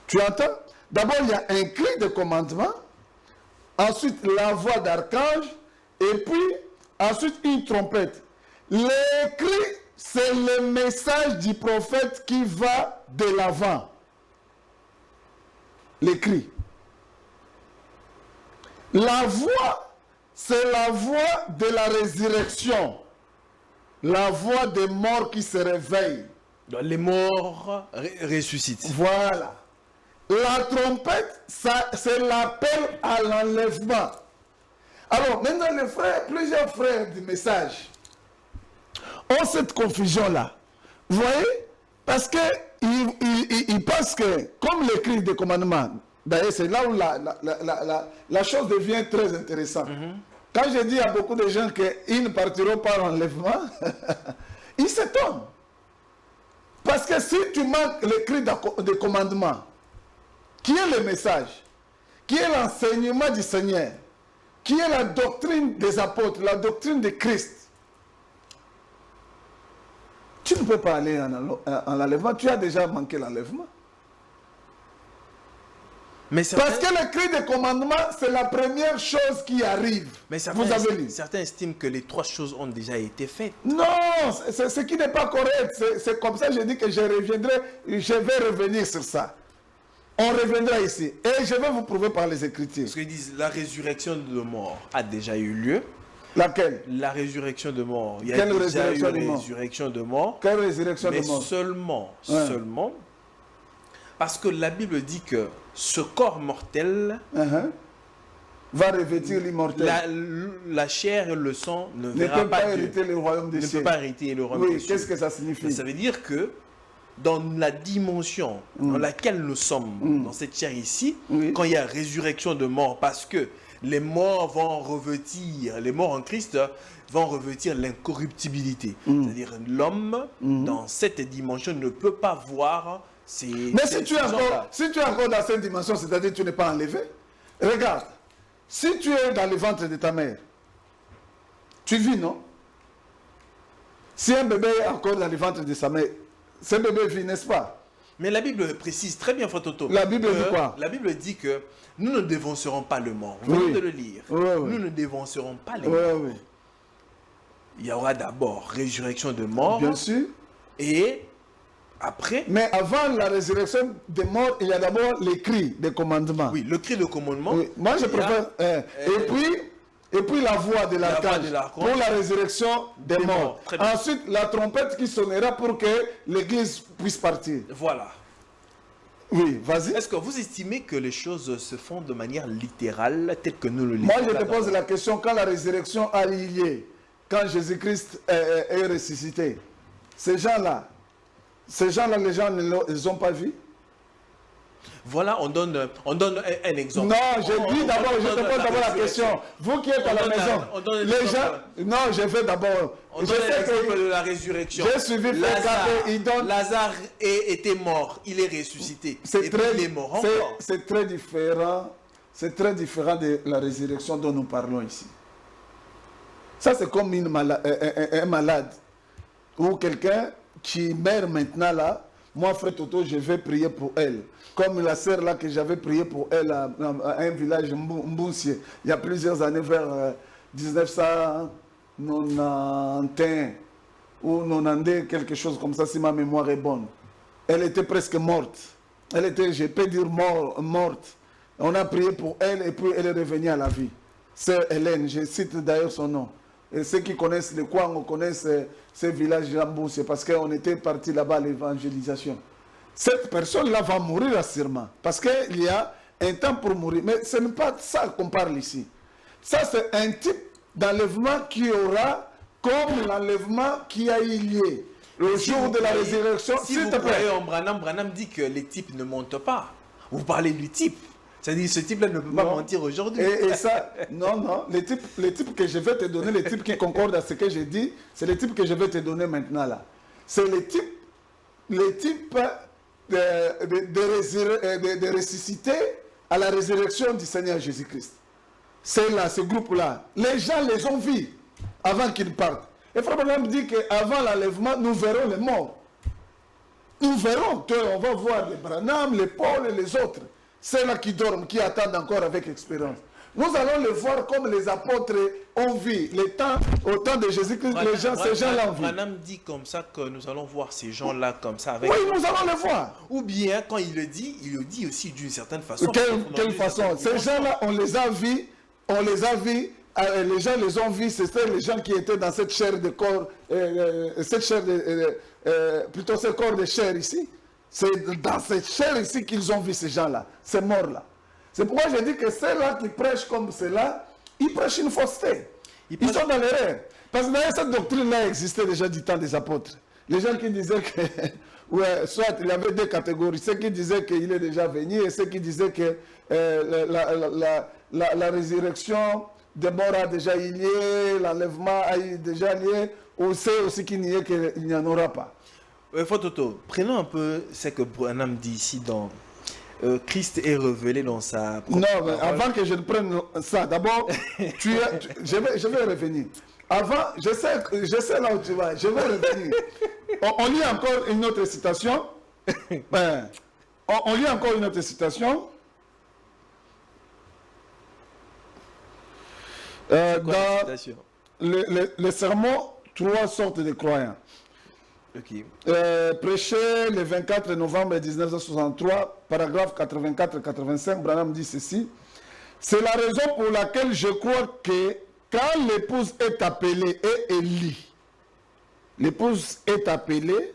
Tu entends? D'abord, il y a un cri de commandement. Ensuite, la voix d'archange. Et puis, ensuite, une trompette. Le cri, c'est le message du prophète qui va de l'avant. Le cri. La voix, c'est la voix de la résurrection. La voix des morts qui se réveillent. Les morts ressuscitent. Voilà. La trompette, c'est l'appel à l'enlèvement. Alors, maintenant, les frères, plusieurs frères du message ont cette confusion-là. Vous voyez? Parce qu'ils pensent que, comme le cri de commandement, d'ailleurs, c'est là où la chose devient très intéressante. Quand je dis à beaucoup de gens qu'ils ne partiront pas en enlèvement, ils s'étonnent. Parce que si tu manques le cri de commandement, qui est le message, qui est l'enseignement du Seigneur, qui est la doctrine des apôtres, la doctrine de Christ, tu ne ne peux pas aller en l'enlèvement. Tu as déjà manqué l'enlèvement. Parce que le cri de commandement, c'est la première chose qui arrive. Mais certains estiment que les 3 choses ont déjà été faites. Non, c'est ce qui n'est pas correct. C'est comme ça que je dis que je vais revenir sur ça. On reviendra ici. Et je vais vous prouver par les Écritures. Parce qu'ils disent la résurrection de mort a déjà eu lieu. Laquelle? La résurrection de mort. Il y a Quelle déjà eu résurrection de mort. Quelle résurrection de mort? Mais seulement, parce que la Bible dit que ce corps mortel va revêtir l'immortel. La chair et le sang ne peut pas hériter le royaume des cieux. Ne peut pas hériter le royaume des cieux. Qu'est-ce que ça signifie? Ça veut dire que dans la dimension dans laquelle nous sommes, dans cette chair ici, quand il y a résurrection de mort, parce que les morts vont revêtir, les morts en Christ vont revêtir l'incorruptibilité. C'est-à-dire l'homme, dans cette dimension, ne peut pas voir mais si tu es encore dans cette dimension, c'est-à-dire que tu n'es pas enlevé. Regarde, si tu es dans le ventre de ta mère, tu vis, non? Si un bébé est encore dans le ventre de sa mère, ce bébé vit, n'est-ce pas? Mais la Bible précise très bien, Fototo. La Bible dit quoi? La Bible dit que nous ne dévancerons pas le mort. Vous venez de le lire. Nous ne dévancerons pas les morts. Il y aura d'abord résurrection de mort. Bien sûr. Et après... Mais avant la résurrection des morts, il y a d'abord les cris de commandement. Oui, le cri de commandement. Oui. Moi, je préfère... Et puis la voix de l'archange pour la résurrection des morts. Ensuite, la trompette qui sonnera pour que l'église puisse partir. Voilà. Oui, vas-y. Est-ce que vous estimez que les choses se font de manière littérale, telle que nous le lisons? Moi, je te pose la question, quand la résurrection a lieu, quand Jésus-Christ est ressuscité, ces gens-là, les gens ne les ont pas vus? Voilà, on donne un exemple. Non, je te pose d'abord la question. Vous qui êtes à la maison, les gens... Non, je vais d'abord... On donne l'exemple de la résurrection. J'ai suivi Lazare était mort, il est ressuscité. Il est mort encore. C'est très différent. C'est très différent de la résurrection dont nous parlons ici. Ça, c'est comme un malade ou quelqu'un qui meurt maintenant là. Moi, frère Toto, je vais prier pour elle. Comme la sœur là que j'avais prié pour elle à un village Mboussier, il y a plusieurs années, vers 1991 ou 92, quelque chose comme ça, si ma mémoire est bonne. Elle était presque morte. Elle était, je peux dire, morte. On a prié pour elle et puis elle est revenue à la vie. Sœur Hélène, je cite d'ailleurs son nom. Et ceux qui connaissent le Kwango connaissent ces villages Mboussier parce qu'on était parti là-bas à l'évangélisation. Cette personne-là va mourir assurément. Parce qu'il y a un temps pour mourir. Mais ce n'est pas ça qu'on parle ici. Ça, c'est un type d'enlèvement qui aura comme l'enlèvement qui a eu lieu le jour de la résurrection. Si vous croyez en Branham, Branham dit que les types ne mentent pas. Vous parlez du type. C'est-à-dire ce type-là ne peut pas mentir aujourd'hui. Et ça, non, les types que je vais te donner, les types qui concordent à ce que j'ai dit, c'est les types que je vais te donner maintenant là. C'est les types de ressusciter à la résurrection du Seigneur Jésus-Christ. C'est là, ce groupe-là. Les gens les ont vus avant qu'ils partent. Et Frère Branham dit qu'avant l'enlèvement, nous verrons les morts. Nous verrons, on va voir les Branham, les Paul et les autres. Ceux-là qui dorment, qui attendent encore avec expérience. Nous allons les voir comme les apôtres ont vu. Au temps de Jésus-Christ, ces gens-là ont vu. Branham dit comme ça que nous allons voir ces gens-là comme ça. Oui, nous allons les voir. Ou bien, quand il le dit aussi d'une certaine façon. Quelle façon? Ces gens-là, on les a vus. Les gens les ont vus. C'était les gens qui étaient dans cette chair de corps, plutôt ce corps de chair ici. C'est dans cette chair ici qu'ils ont vu ces gens-là, ces morts-là. C'est pourquoi je dis que ceux-là qui prêchent comme cela, ils prêchent une fausseté. Ils sont dans l'erreur. Parce que d'ailleurs, cette doctrine-là existait déjà du temps des apôtres. Les gens qui disaient que, soit il y avait deux catégories, ceux qui disaient qu'il est déjà venu et ceux qui disaient que la résurrection des morts a déjà eu lieu, l'enlèvement a déjà lieu, ou ceux aussi qui niaient qu'il n'y en aura pas. Fototo, prenons un peu ce que Branham dit ici dans Christ est révélé dans sa propre Non, mais parole. avant que je ne prenne ça, d'abord, je vais revenir. Avant, je sais là où tu vas, je vais revenir. On lit encore une autre citation. On lit encore une autre citation. Dans le sermon, 3 sortes de croyants. Ok. Prêché le 24 novembre 1963, paragraphe 84-85, Branham dit ceci. C'est la raison pour laquelle je crois que quand l'épouse est appelée et élie, l'épouse est appelée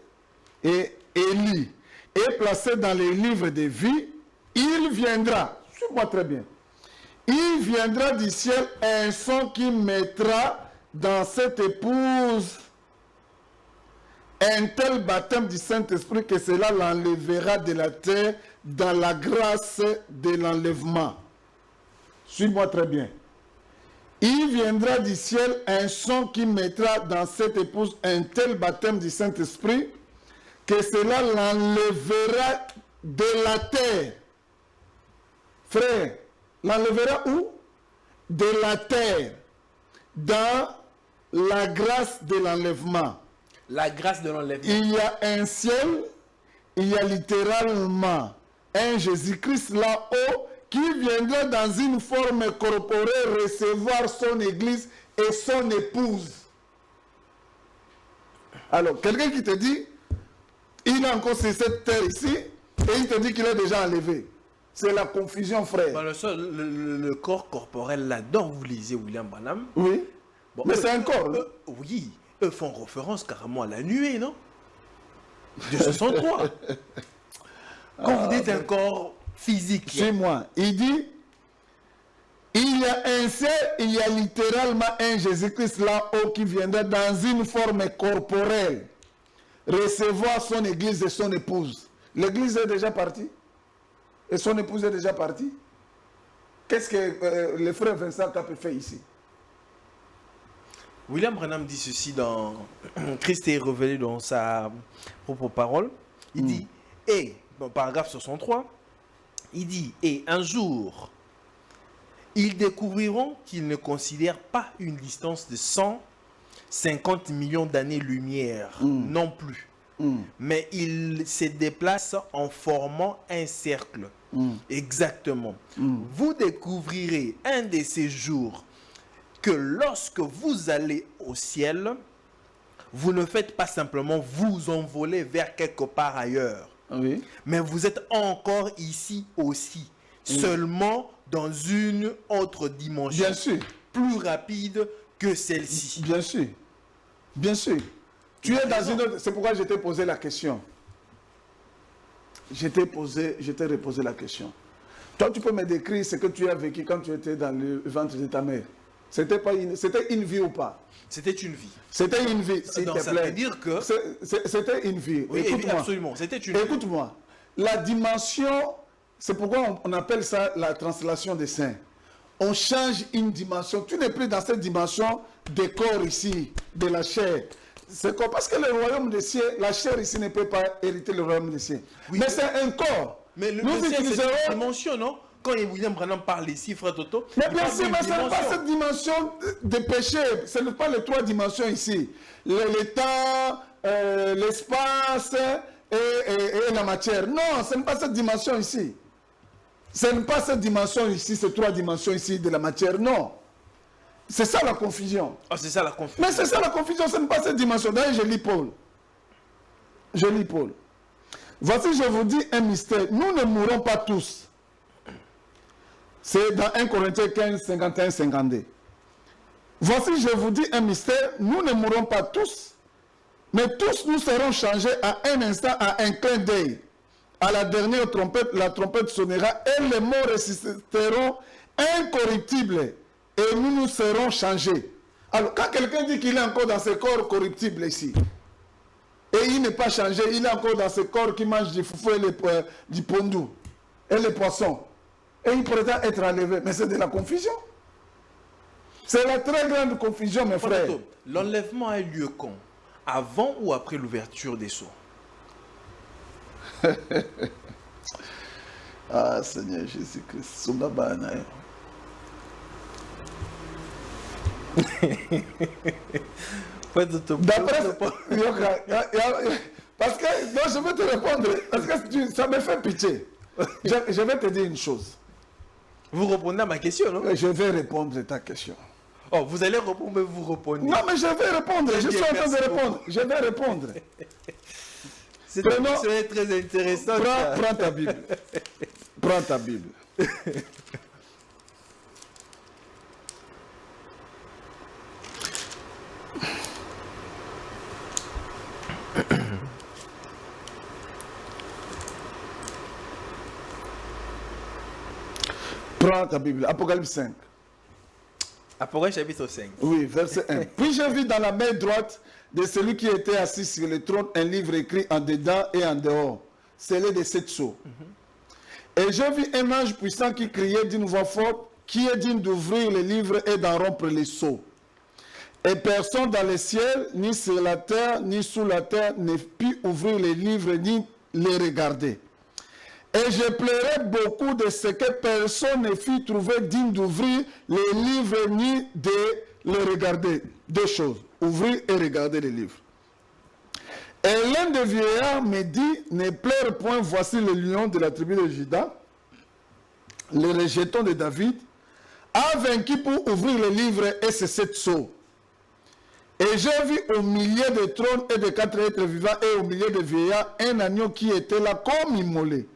et élie, est placée dans les livres de vie, il viendra, suis-moi très bien, il viendra du ciel un son qui mettra dans cette épouse un tel baptême du Saint-Esprit que cela l'enlèvera de la terre dans la grâce de l'enlèvement. Suis-moi très bien. Il viendra du ciel un son qui mettra dans cette épouse un tel baptême du Saint-Esprit que cela l'enlèvera de la terre. Frère, l'enlèvera où? De la terre, dans la grâce de l'enlèvement. La grâce de l'enlèvement. Il y a un ciel, il y a littéralement un Jésus-Christ là-haut qui viendra dans une forme corporelle recevoir son église et son épouse. Alors, quelqu'un qui te dit, il est encore sur cette terre ici, et il te dit qu'il est déjà enlevé. C'est la confusion, frère. Bon, le corps corporel là-dedans, vous lisez William Branham. Oui. Bon, mais c'est un corps. Oui, eux font référence carrément à la nuée, non? De 63. Quand vous dites un corps physique. Chez moi, il dit, il y a un ciel, il y a littéralement un Jésus-Christ là-haut qui viendra dans une forme corporelle recevoir son église et son épouse. L'église est déjà partie et son épouse est déjà partie. Qu'est-ce que le frère Vincent Cap fait ici? William Branham dit ceci dans Christ est révélé dans sa propre parole. Il dit, et, dans paragraphe 63, il dit, et un jour, ils découvriront qu'ils ne considèrent pas une distance de 150 millions d'années-lumière, non plus. Mais ils se déplacent en formant un cercle. Exactement. Vous découvrirez un de ces jours que lorsque vous allez au ciel, vous ne faites pas simplement vous envoler vers quelque part ailleurs. Oui. Mais vous êtes encore ici aussi, seulement dans une autre dimension. Bien sûr. Plus rapide que celle-ci. Bien sûr. Bien sûr. Tu es dans une autre... C'est pourquoi je t'ai posé la question. Je t'ai reposé la question. Toi, tu peux me décrire ce que tu as vécu quand tu étais dans le ventre de ta mère. C'était une vie ou pas? C'était une vie. C'était une vie, s'il te plaît. Ça veut dire que... C'était une vie. Oui, écoute-moi. absolument. C'était une vie. Écoute-moi. La dimension, c'est pourquoi on appelle ça la translation des saints. On change une dimension. Tu n'es plus dans cette dimension des corps ici, de la chair. C'est quoi? Parce que le royaume des cieux, la chair ici ne peut pas hériter le royaume des cieux. Oui, mais c'est un corps. Mais le Nous ciel, c'est utiliserons... une dimension, non? Quand William Branham parle ici, frère Toto, Mais il bien parle sûr, d'une mais ce n'est pas dimension. cette dimension de péché. Ce n'est pas les 3 dimensions ici. Le temps, l'espace et la matière. Non, ce n'est pas cette dimension ici. Ce n'est pas cette dimension ici, ces 3 dimensions ici de la matière. Non. C'est ça la confusion. Ah, c'est ça la confusion. Mais c'est ça la confusion, ce n'est pas cette dimension. D'ailleurs, je lis Paul. Je lis Paul. Voici, je vous dis un mystère. Nous ne mourrons pas tous. C'est dans 1 Corinthiens 15, 51, 52. Voici, je vous dis un mystère. Nous ne mourrons pas tous, mais tous nous serons changés à un instant, à un clin d'œil. À la dernière trompette, la trompette sonnera et les morts ressusciteront incorruptibles et nous nous serons changés. Alors, quand quelqu'un dit qu'il est encore dans ce corps corruptible ici, et il n'est pas changé, il est encore dans ce corps qui mange du foufou et du pondou et les poissons, et il prétend être enlevé, mais c'est de la confusion. C'est la très grande confusion, mes frères. L'enlèvement a eu lieu quand? Avant ou après l'ouverture des sceaux? Ah, Seigneur Jésus-Christ. Sungabana. D'après... Parce que... Non, je vais te répondre. Parce que ça me fait pitié. Je vais te dire une chose. Vous répondez à ma question, non? Je vais répondre à ta question. Oh, vous allez répondre, mais vous répondez. Non, mais je vais répondre. Je suis en train de répondre. Je vais répondre. C'est très intéressant. Prends ta Bible. Prends ta Bible. Prends ta Bible. Apocalypse 5. Apocalypse chapitre 5. Oui, verset 1. Puis je vis dans la main droite de celui qui était assis sur le trône un livre écrit en dedans et en dehors, scellé de 7 sceaux. Et je vis un ange puissant qui criait d'une voix forte, qui est digne d'ouvrir les livres et d'en rompre les sceaux. Et personne dans le ciel, ni sur la terre, ni sous la terre, ne put ouvrir les livres, ni les regarder. Et je pleurais beaucoup de ce que personne ne fut trouvé digne d'ouvrir les livres, ni de les regarder. Deux choses, ouvrir et regarder les livres. Et l'un des vieillards me dit, ne pleure point, voici le lion de la tribu de Juda, le rejeton de David, a vaincu pour ouvrir les livres et ses 7 sceaux. Et j'ai vu au milieu des trônes et des 4 êtres vivants et au milieu des vieillards un agneau qui était là comme immolé.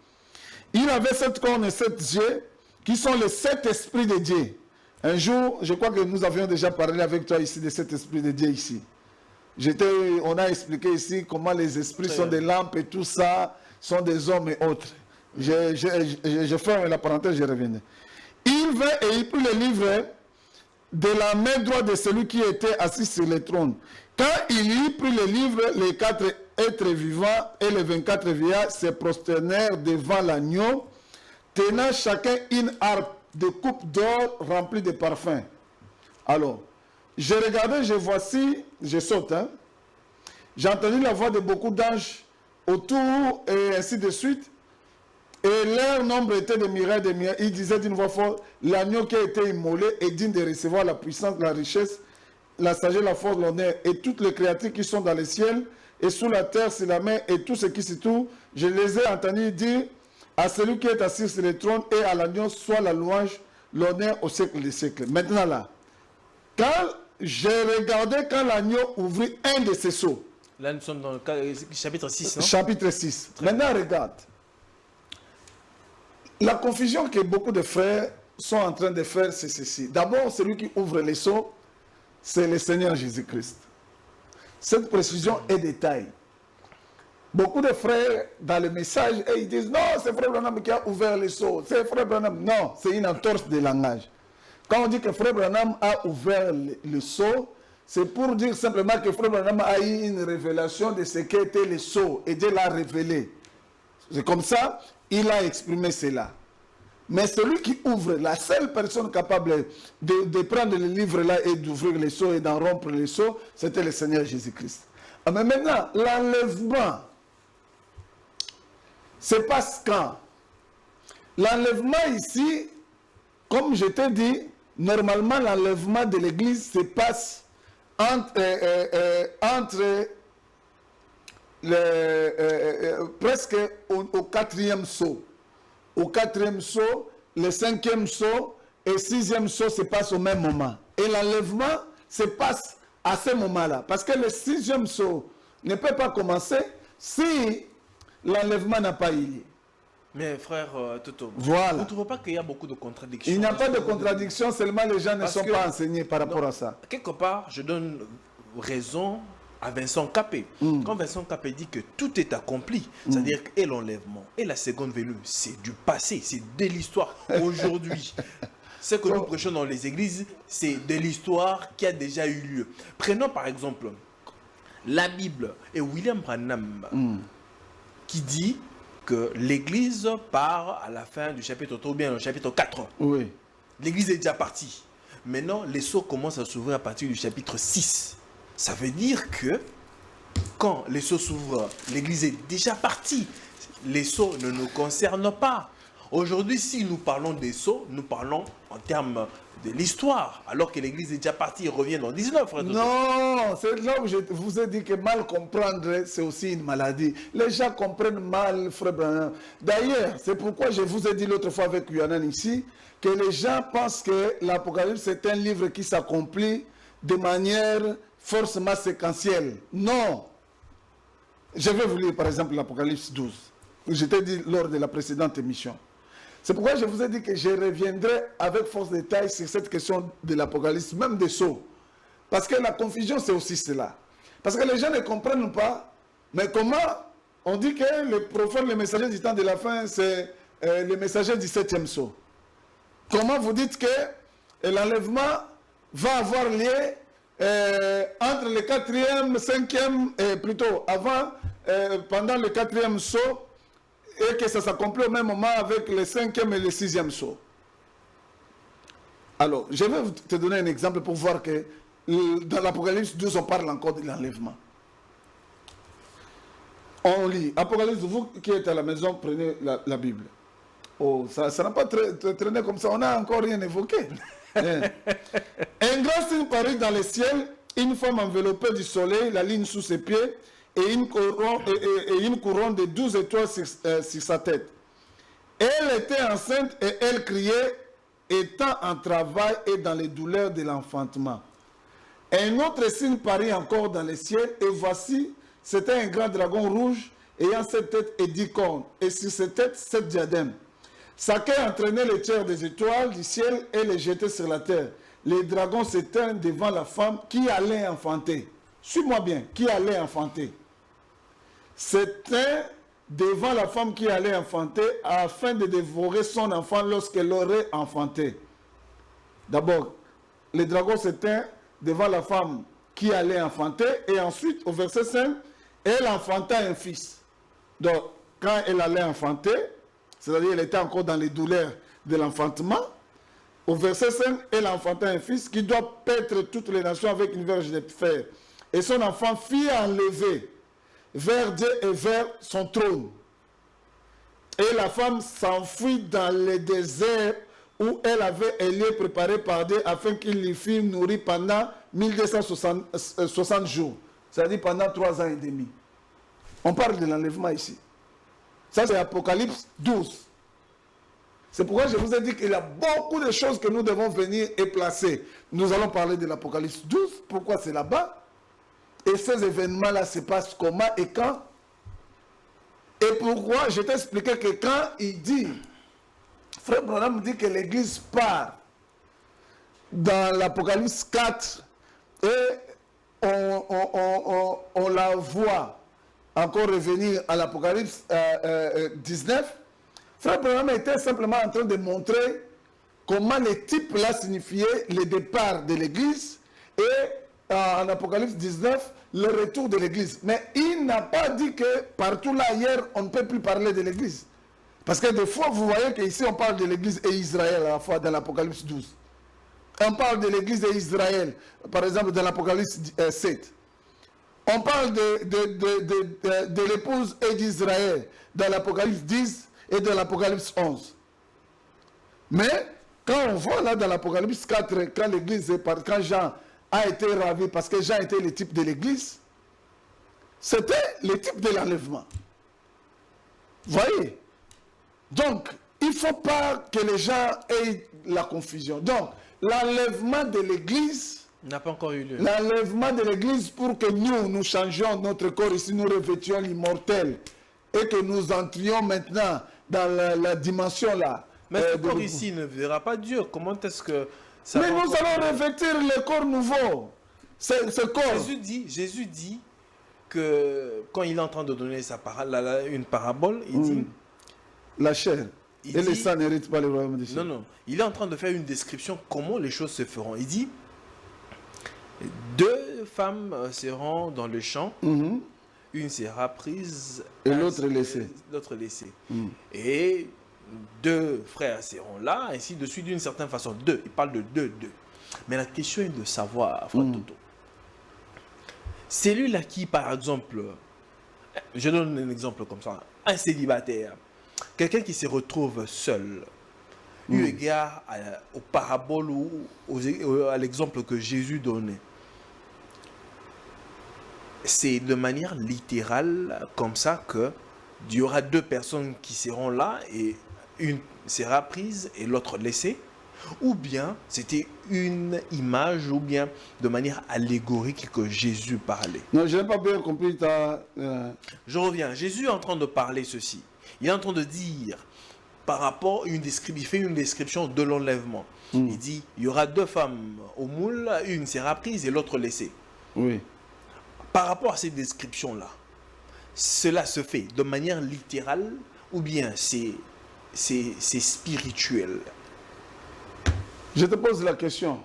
Il avait 7 cornes et 7 yeux qui sont les 7 esprits de Dieu. Un jour, je crois que nous avions déjà parlé avec toi ici de cet esprit de Dieu ici. On a expliqué ici comment les esprits sont des lampes et tout ça, sont des hommes et autres. Je ferme la parenthèse, je reviens. Il vint et il prit le livre de la main droite de celui qui était assis sur le trône. Quand il y prit le livre, les 4 êtres vivants et les 24 vieillards se prosternèrent devant l'agneau, tenant chacun une harpe de coupe d'or remplie de parfums. Alors, je regardais, je saute, hein. J'ai entendu la voix de beaucoup d'anges autour et ainsi de suite. Et leur nombre était de myriades de myriades. Ils disaient d'une voix forte, l'agneau qui a été immolé est digne de recevoir la puissance, la richesse, la sagesse, la force, l'honneur. Et toutes les créatures qui sont dans le ciel et sous la terre, sur la mer et tout ce qui se trouve, je les ai entendus dire à celui qui est assis sur le trône et à l'agneau soit la louange, l'honneur au siècle des siècles. Maintenant là, quand j'ai regardé quand l'agneau ouvrit un de ses sceaux. Là, nous sommes dans le chapitre 6, non? Chapitre 6. Maintenant, regarde. La confusion que beaucoup de frères sont en train de faire, c'est ceci. D'abord, celui qui ouvre les sceaux, c'est le Seigneur Jésus-Christ. Cette précision est détail. Beaucoup de frères, dans le message, ils disent, non, c'est Frère Branham qui a ouvert les sceaux. C'est Frère Branham. Non, c'est une entorse de langage. Quand on dit que Frère Branham a ouvert le sceau, c'est pour dire simplement que Frère Branham a eu une révélation de ce qu'était le sceau et Dieu l'a révélé. C'est comme ça, il a exprimé cela. Mais celui qui ouvre, la seule personne capable de prendre le livre-là et d'ouvrir les sceaux et d'en rompre les sceaux, c'était le Seigneur Jésus-Christ. Mais maintenant, l'enlèvement se passe quand? L'enlèvement ici, comme je t'ai dit, normalement l'enlèvement de l'Église se passe presque au 4e sceau. Au 4e sceau, le 5e sceau et 6e sceau se passent au même moment. Et l'enlèvement se passe à ce moment-là. Parce que le 6e sceau ne peut pas commencer si l'enlèvement n'a pas eu lieu. Mais frère Toto, voilà. Vous ne trouvez pas qu'il y a beaucoup de contradictions? Il n'y a pas de contradiction, seulement les gens ne sont pas enseignés par rapport à ça. Quelque part, je donne raison à Vincent Capé. Quand Vincent Capé dit que tout est accompli, c'est-à-dire que l'enlèvement et la seconde venue, c'est du passé, c'est de l'histoire aujourd'hui. Ce que nous prêchons dans les églises, c'est de l'histoire qui a déjà eu lieu. Prenons par exemple la Bible et William Branham qui dit que l'église part à la fin du chapitre 3 ou bien au chapitre 4. Oui. L'église est déjà partie. Maintenant, les sceaux commencent à s'ouvrir à partir du chapitre 6. Ça veut dire que quand les sceaux s'ouvrent, l'église est déjà partie. Les sceaux ne nous concernent pas. Aujourd'hui, si nous parlons des sceaux, nous parlons en termes de l'histoire, alors que l'Église est déjà partie et revient dans 19, frère. Non, c'est là où je vous ai dit que mal comprendre, c'est aussi une maladie. Les gens comprennent mal, frère Branham. D'ailleurs, c'est pourquoi je vous ai dit l'autre fois avec Yohanan ici, que les gens pensent que l'Apocalypse est un livre qui s'accomplit de manière forcément séquentielle. Non. Je vais vous lire par exemple l'Apocalypse 12. Je t'ai dit lors de la précédente émission. C'est pourquoi je vous ai dit que je reviendrai avec force de détail sur cette question de l'Apocalypse, même des sceaux. Parce que la confusion, c'est aussi cela. Parce que les gens ne comprennent pas, mais comment on dit que le prophète, le messager du temps de la fin, c'est le messager du 7e sceau. Comment vous dites que l'enlèvement va avoir lieu entre le 4e, 5e, plutôt avant, pendant le 4e sceau, et que ça s'accomplit au même moment avec le 5e et le 6e sceau. Alors, je vais te donner un exemple pour voir que dans l'Apocalypse 12, on parle encore de l'enlèvement. On lit. Apocalypse, vous qui êtes à la maison, prenez la Bible. Oh, ça n'a pas traîné comme ça, on n'a encore rien évoqué. Un grand signe parut dans le ciel, une femme enveloppée du soleil, la ligne sous ses pieds, et une couronne de 12 étoiles sur sa tête. Elle était enceinte et elle criait, étant en travail et dans les douleurs de l'enfantement. Un autre signe parut encore dans le ciel, et voici, c'était un grand dragon rouge, ayant 7 têtes et 10 cornes, et sur ses têtes 7 diadèmes. Sa queue entraînait les tiers des étoiles du ciel et les jetait sur la terre. Les dragons s'éteignent devant la femme qui allait enfanter. Suis-moi bien, qui allait enfanter. C'était devant la femme qui allait enfanter afin de dévorer son enfant lorsqu'elle aurait enfanté. D'abord, les dragons s'éteignent devant la femme qui allait enfanter, et ensuite, au verset 5, elle enfanta un fils. Donc, quand elle allait enfanter, c'est-à-dire qu'elle était encore dans les douleurs de l'enfantement, au verset 5, elle enfanta un fils qui doit paître toutes les nations avec une verge de fer. Et son enfant fut enlevé vers Dieu et vers son trône. Et la femme s'enfuit dans le désert où elle avait un lieu préparé par Dieu afin qu'il lui fût nourri pendant 1260 jours. C'est-à-dire pendant 3 ans et demi. On parle de l'enlèvement ici. Ça, c'est Apocalypse 12. C'est pourquoi je vous ai dit qu'il y a beaucoup de choses que nous devons venir et placer. Nous allons parler de l'Apocalypse 12. Pourquoi c'est là-bas? Et ces événements-là se passent comment et quand? Et pourquoi? Je t'ai expliqué que quand il dit, Frère Branham dit que l'Église part dans l'Apocalypse 4 et on la voit encore revenir à l'Apocalypse 19, Frère Branham était simplement en train de montrer comment les types là signifiaient le départ de l'Église et en Apocalypse 19, le retour de l'Église. Mais il n'a pas dit que partout là ailleurs, on ne peut plus parler de l'Église. Parce que des fois, vous voyez qu'ici, on parle de l'Église et Israël à la fois dans l'Apocalypse 12. On parle de l'Église et Israël, par exemple, dans l'Apocalypse 7. On parle de l'épouse et d'Israël dans l'Apocalypse 10 et dans l'Apocalypse 11. Mais quand on voit là dans l'Apocalypse 4, quand l'Église est partie, quand Jean a été ravi, parce que Jean était le type de l'Église, c'était le type de l'enlèvement. Vous voyez? Donc, il ne faut pas que les gens aient la confusion. Donc, l'enlèvement de l'Église n'a pas encore eu lieu. L'enlèvement de l'Église pour que nous changions notre corps ici, nous revêtions l'immortel et que nous entrions maintenant dans la dimension là. Mais ce corps ici ne verra pas Dieu. Comment est-ce que ça Mais nous allons revêtir le corps nouveau. Ce corps. Jésus dit que quand il est en train de donner une parabole, il dit... La chair. Le sang n'hérite pas le royaume des cieux. Non, non. Il est en train de faire une description comment les choses se feront. Il dit, 2 femmes seront dans le champ, une sera prise et l'autre laissée. Et 2 frères seront là, ainsi de suite d'une certaine façon. 2, il parle de 2. Mais la question est de savoir, frère Toto. Celui-là qui, par exemple, je donne un exemple comme ça, un célibataire, quelqu'un qui se retrouve seul, eu égard aux paraboles ou à l'exemple que Jésus donnait, c'est de manière littérale comme ça que il y aura deux personnes qui seront là et une sera prise et l'autre laissée, ou bien c'était une image ou bien de manière allégorique que Jésus parlait. Non, je n'ai pas bien compris ta... Je reviens, Jésus est en train de parler ceci. Il est en train de dire, par rapport à il fait une description de l'enlèvement. Il dit, il y aura deux femmes au moule, une sera prise et l'autre laissée. Oui. Par rapport à ces descriptions-là, cela se fait de manière littérale ou bien c'est spirituel? Je te pose la question.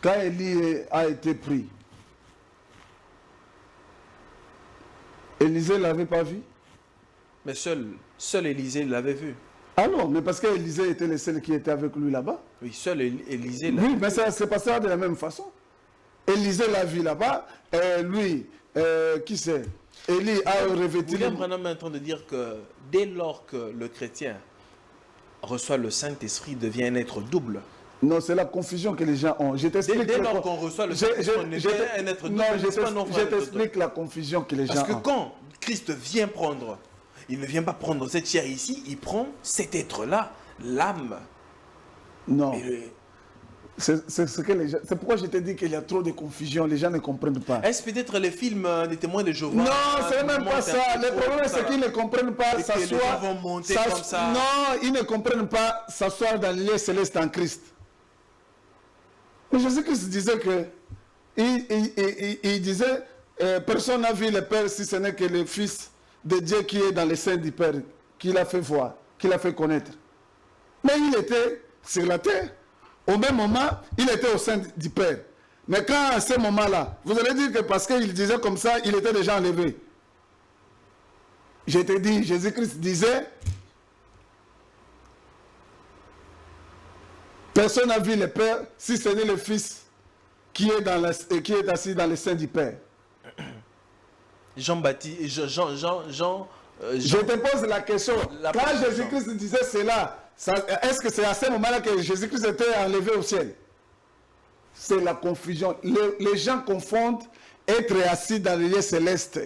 Quand Élie a été pris, Élisée ne l'avait pas vu? Mais seul Élisée l'avait vu. Ah non, mais parce qu'Élisée était le seul qui était avec lui là-bas. Oui, seul Élisée l'avait vu. Oui, mais ça s'est passé de la même façon. Élisée l'a vu là-bas, et lui, qui c'est? Élie a revêtu... William Branham est en train de dire que dès lors que le chrétien reçoit le Saint-Esprit, devient un être double. Non, c'est la confusion que les gens ont. Je t'explique. Dès lors qu'on reçoit le Saint-Esprit, on devient un être double. Non, je t'explique la confusion que les gens ont. Parce que quand Christ vient prendre, il ne vient pas prendre cette chair ici, il prend cet être-là, l'âme. Non. Et c'est ce que les gens... C'est pourquoi je t'ai dit qu'il y a trop de confusion, les gens ne comprennent pas. est-ce peut-être les films des témoins de Jéhovah? Non, c'est même pas ça. Le problème, c'est qu'ils ne comprennent pas s'asseoir. Les gens vont monter comme ça. Non, ils ne comprennent pas s'asseoir dans les lieux célestes en Christ. Mais Jésus-Christ disait que... Il disait, personne n'a vu le Père si ce n'est que le Fils de Dieu qui est dans les seins du Père, qui l'a fait voir, qui l'a fait connaître. Mais il était sur la terre. Au même moment, il était au sein du Père. Mais quand à ce moment-là, vous allez dire que parce qu'il disait comme ça, il était déjà enlevé. Je t'ai dit, Jésus-Christ disait, personne n'a vu le Père si ce n'est le Fils qui est assis dans les seins du Père. Jean-Baptiste, je te pose la question. Quand Jésus-Christ disait cela, est-ce que c'est à ce moment-là que Jésus-Christ était enlevé au ciel? C'est la confusion. Les gens confondent être assis dans les lieux célestes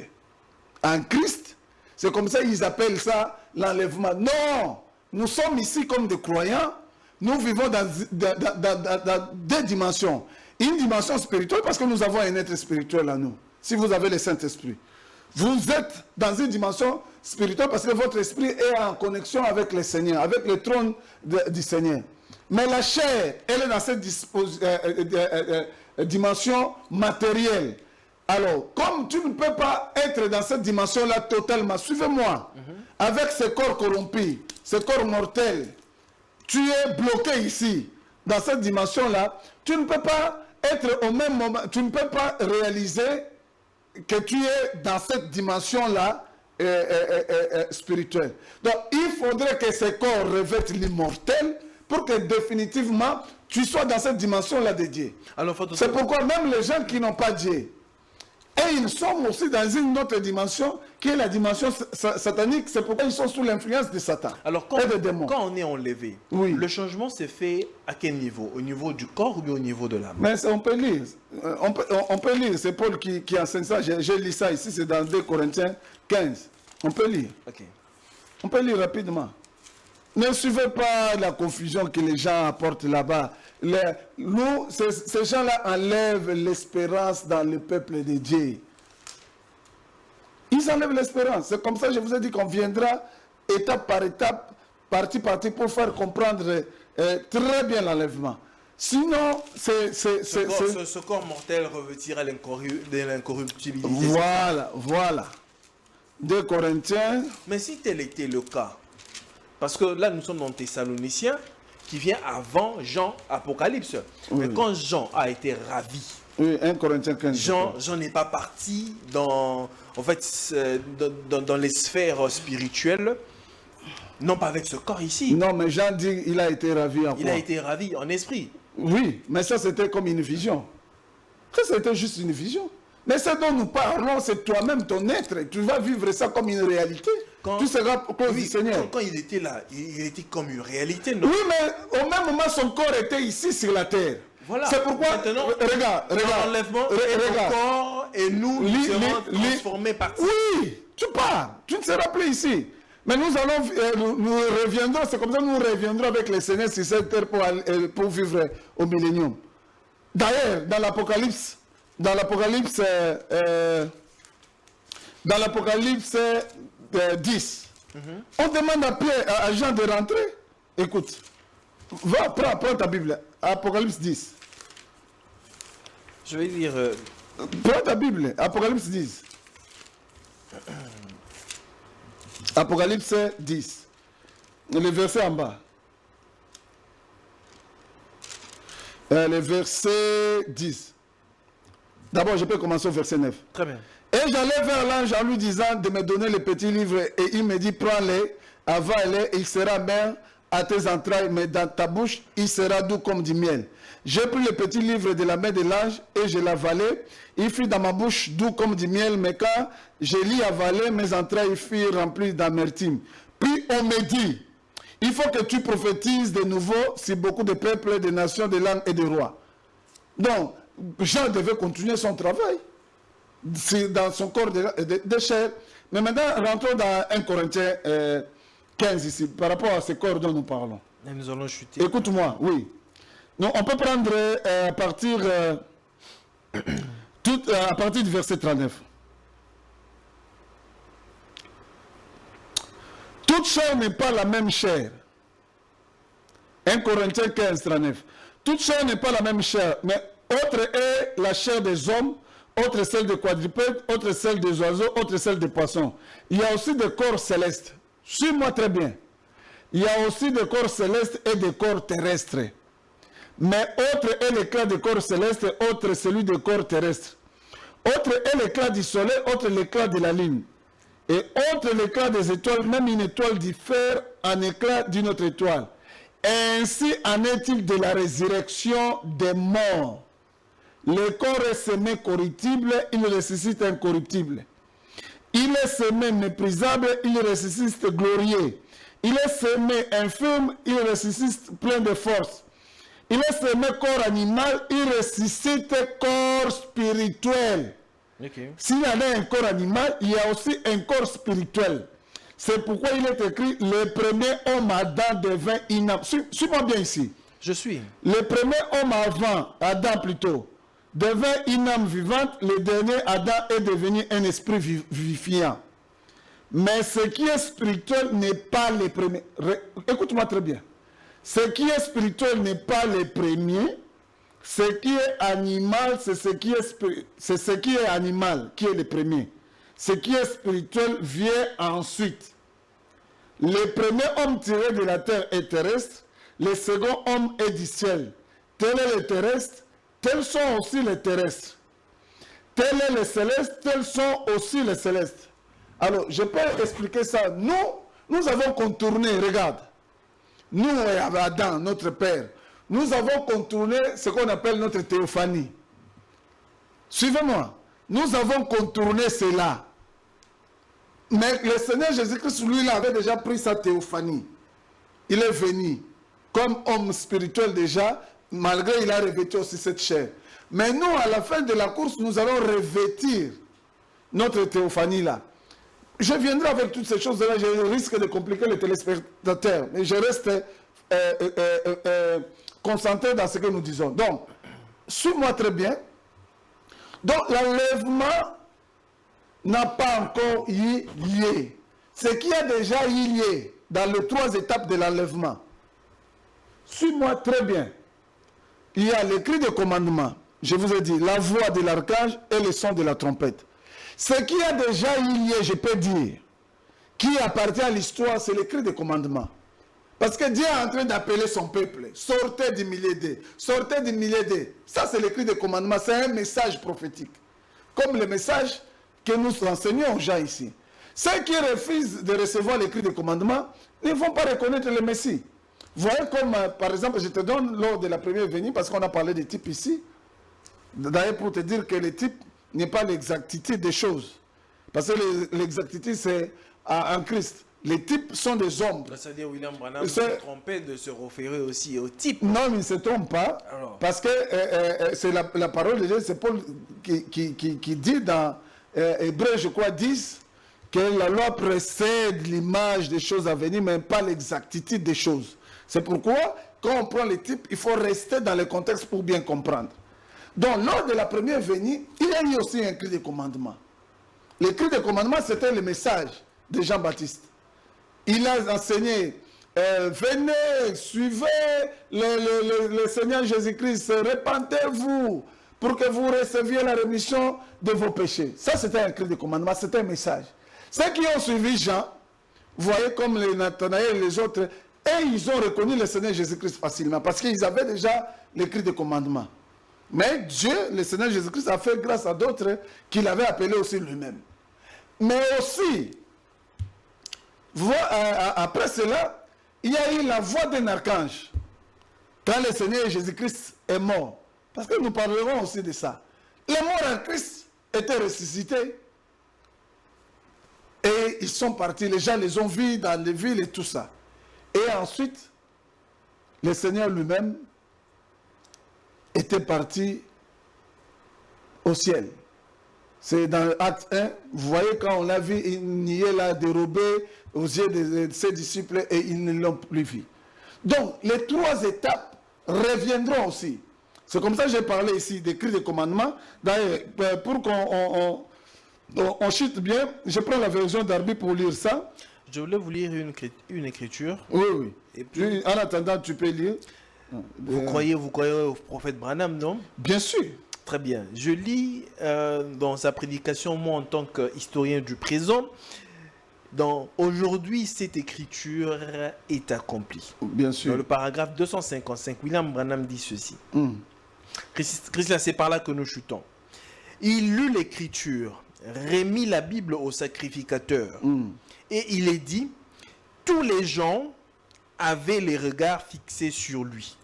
en Christ. C'est comme ça qu'ils appellent ça l'enlèvement. Non! Nous sommes ici comme des croyants. Nous vivons dans deux dimensions. Une dimension spirituelle parce que nous avons un être spirituel en nous. Si vous avez le Saint-Esprit. Vous êtes dans une dimension spirituelle parce que votre esprit est en connexion avec le Seigneur, avec le trône du Seigneur. Mais la chair, elle est dans cette dimension matérielle. Alors, comme tu ne peux pas être dans cette dimension-là totalement, suivez-moi, avec ce corps corrompu, ce corps mortel, tu es bloqué ici, dans cette dimension-là, tu ne peux pas être au même moment, tu ne peux pas réaliser que tu es dans cette dimension-là spirituelle. Donc, il faudrait que ce corps revête l'immortel pour que définitivement, tu sois dans cette dimension-là de Dieu. C'est pourquoi même les gens qui n'ont pas Dieu, et ils sont aussi dans une autre dimension, qui est la dimension satanique. C'est pourquoi ils sont sous l'influence de Satan. Alors, quand on est enlevé, oui, le changement s'est fait à quel niveau? Au niveau du corps ou bien au niveau de l'âme? Mais on peut lire. On peut lire. C'est Paul qui enseigne ça. J'ai lu ça ici, c'est dans 2 Corinthiens 15. On peut lire. Okay. On peut lire rapidement. Ne suivez pas la confusion que les gens apportent là-bas. Ces gens-là enlèvent l'espérance dans le peuple de Dieu. Ils enlèvent l'espérance. C'est comme ça que je vous ai dit qu'on viendra étape par étape, partie par partie, pour faire comprendre très bien l'enlèvement. Sinon, ce corps mortel revêtira de l'incorruptibilité. Voilà. 2 Corinthiens. Mais si tel était le cas, parce que là nous sommes dans Thessaloniciens, qui vient avant Jean Apocalypse. Oui. Mais quand Jean a été ravi, oui, 1 Corinthiens 15. Jean n'est pas parti dans les sphères spirituelles, non pas avec ce corps ici. Non, mais Jean dit il a été ravi en quoi? Il a été ravi en esprit. Oui, mais ça c'était comme une vision. Ça c'était juste une vision. Mais ce dont nous parlons, c'est toi-même, ton être. Tu vas vivre ça comme une réalité. tu seras cause du Seigneur. Quand il était là, il était comme une réalité, non? Oui, mais au même moment, son corps était ici sur la terre. Voilà. C'est pourquoi, maintenant, regarde, l'enlèvement, le corps et nous serons transformés par ça. Oui, tu pars, tu ne seras plus ici. Mais nous allons, nous reviendrons, c'est comme ça que nous reviendrons avec le Seigneur sur cette terre pour vivre au millénium. D'ailleurs, dans l'Apocalypse 10, on demande à Jean de rentrer. Écoute, va, prends ta Bible, Apocalypse 10. Je vais lire... Prends ta Bible, Apocalypse 10. Apocalypse 10. Le verset en bas. Le verset 10. D'abord, je peux commencer au verset 9. Très bien. Et j'allais vers l'ange en lui disant de me donner le petit livre. Et il me dit, prends-les, avale-les, il sera amer à tes entrailles, mais dans ta bouche, il sera doux comme du miel. J'ai pris le petit livre de la main de l'ange et je l'avalai. Il fut dans ma bouche doux comme du miel, mais quand je l'y avalé, mes entrailles furent remplies d'amertume. Puis on me dit, il faut que tu prophétises de nouveau sur beaucoup de peuples, de nations, de langues et de rois. Donc, Jean devait continuer son travail dans son corps de chair. Mais maintenant, rentrons dans 1 Corinthiens 15 ici, par rapport à ce corps dont nous parlons. Et nous allons chuter. Écoute-moi, oui. Donc, on peut prendre à partir du verset 39. Toute chair n'est pas la même chair. 1 Corinthiens 15, 39. Toute chair n'est pas la même chair, mais autre est la chair des hommes, autre celle des quadrupèdes, autre celle des oiseaux, autre celle des poissons. Il y a aussi des corps célestes. Suis-moi très bien. Il y a aussi des corps célestes et des corps terrestres. Mais autre est l'éclat des corps célestes, autre celui des corps terrestres. Autre est l'éclat du soleil, autre l'éclat de la lune. Et autre l'éclat des étoiles, même une étoile diffère en éclat d'une autre étoile. Ainsi en est-il de la résurrection des morts. Le corps est semé corruptible, il ressuscite incorruptible. Il est semé méprisable, il ressuscite glorieux. Il est semé infirme, il ressuscite plein de force. Il est semé corps animal, il ressuscite corps spirituel. Okay. S'il y en a un corps animal, il y a aussi un corps spirituel. C'est pourquoi il est écrit, le premier homme Adam devint une âme. Suis-moi bien ici. Je suis. Le premier homme Adam plutôt, devint une âme vivante. Le dernier Adam est devenu un esprit vivifiant. Mais ce qui est spirituel n'est pas le premier. Écoute-moi très bien. Ce qui est spirituel n'est pas le premier. Ce qui est animal, c'est ce qui est animal qui est le premier. Ce qui est spirituel vient ensuite. Le premier homme tiré de la terre est terrestre. Le second homme est du ciel. Tel est le terrestre, tels sont aussi les terrestres. Tel est le céleste, tels sont aussi les célestes. Alors, je peux expliquer ça. Nous avons contourné, regarde. Nous et Adam, notre père, nous avons contourné ce qu'on appelle notre théophanie. Suivez-moi. Nous avons contourné cela. Mais le Seigneur Jésus-Christ, lui, il avait déjà pris sa théophanie. Il est venu comme homme spirituel déjà, malgré il a revêtu aussi cette chair. Mais nous, à la fin de la course, nous allons revêtir notre théophanie là. Je viendrai avec toutes ces choses-là, je risque de compliquer les téléspectateurs, mais je reste concentré dans ce que nous disons. Donc, suis-moi très bien. Donc, l'enlèvement n'a pas encore eu lieu. Ce qui a déjà eu lieu dans les 3 étapes de l'enlèvement. Suis-moi très bien. Il y a l'écrit de commandement. Je vous ai dit, la voix de l'archange et le son de la trompette. Ce qui a déjà eu lieu, je peux dire, qui appartient à l'histoire, c'est l'écrit de commandement. Parce que Dieu est en train d'appeler son peuple. Sortez du milieu d'eux. Sortez du milieu d'eux. Ça, c'est l'écrit de commandement. C'est un message prophétique. Comme le message que nous enseignons aux gens ici. Ceux qui refusent de recevoir l'écrit de commandement ne vont pas reconnaître le Messie. Vous voyez comme, par exemple, je te donne lors de la première venue, parce qu'on a parlé des types ici. D'ailleurs, pour te dire que le type n'est pas l'exactitude des choses. Parce que l'exactitude, c'est en Christ. Les types sont des hommes. C'est-à-dire William Branham se trompait de se référer aussi aux types. Non, mais il ne se trompe pas. Alors. Parce que c'est la parole de Dieu, c'est Paul qui dit dans Hébreux, je crois, 10, que la loi précède l'image des choses à venir, mais pas l'exactitude des choses. C'est pourquoi, quand on prend les types, il faut rester dans le contexte pour bien comprendre. Donc, lors de la première venue, il y a eu aussi un cri de commandement. Le cri de commandement, c'était le message de Jean-Baptiste. Il a enseigné, venez, suivez le Seigneur Jésus-Christ, repentez-vous pour que vous receviez la rémission de vos péchés. Ça, c'était un cri de commandement, c'était un message. Ceux qui ont suivi Jean, vous voyez comme les Nathanaël et les autres, et ils ont reconnu le Seigneur Jésus-Christ facilement, parce qu'ils avaient déjà le cri de commandement. Mais Dieu, le Seigneur Jésus-Christ, a fait grâce à d'autres qu'il avait appelés aussi lui-même. Mais aussi, après cela, il y a eu la voix d'un archange. Quand le Seigneur Jésus-Christ est mort. Parce que nous parlerons aussi de ça. Les morts en Christ étaient ressuscités. Et ils sont partis. Les gens les ont vus dans les villes et tout ça. Et ensuite, le Seigneur lui-même était parti au ciel. C'est dans Acte 1, vous voyez quand on l'a vu, il y est là dérobé aux yeux de ses disciples et ils ne l'ont plus vu. Donc, les trois étapes reviendront aussi. C'est comme ça que j'ai parlé ici des cris de commandement. D'ailleurs, pour qu'on chute bien, je prends la version d'Arby pour lire ça. Je voulais vous lire une écriture. Oui, oui. Et puis, en attendant, tu peux lire. Vous croyez au prophète Branham, non? Bien sûr. Très bien. Je lis dans sa prédication, moi en tant qu'historien du présent, dans « Aujourd'hui, cette écriture est accomplie ». Bien sûr. Dans le paragraphe 255, William Branham dit ceci. Christ, c'est par là que nous chutons. Il lut l'écriture, remit la Bible au sacrificateur. Et il est dit, tous les gens avaient les regards fixés sur lui.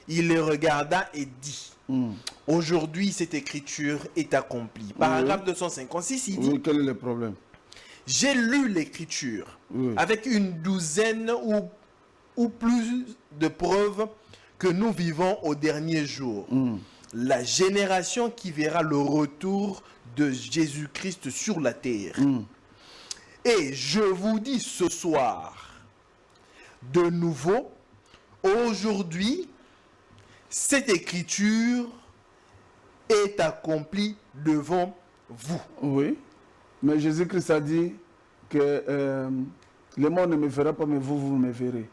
Il les regarda et dit, aujourd'hui cette écriture est accomplie. Paragraphe 256, il dit, quel est le problème? J'ai lu l'écriture avec une douzaine ou plus de preuves que nous vivons au dernier jour. La génération qui verra le retour de Jésus-Christ sur la terre. Et je vous dis ce soir, de nouveau, aujourd'hui, cette écriture est accomplie devant vous. Oui, mais Jésus-Christ a dit que le monde ne me verra pas, mais vous me verrez.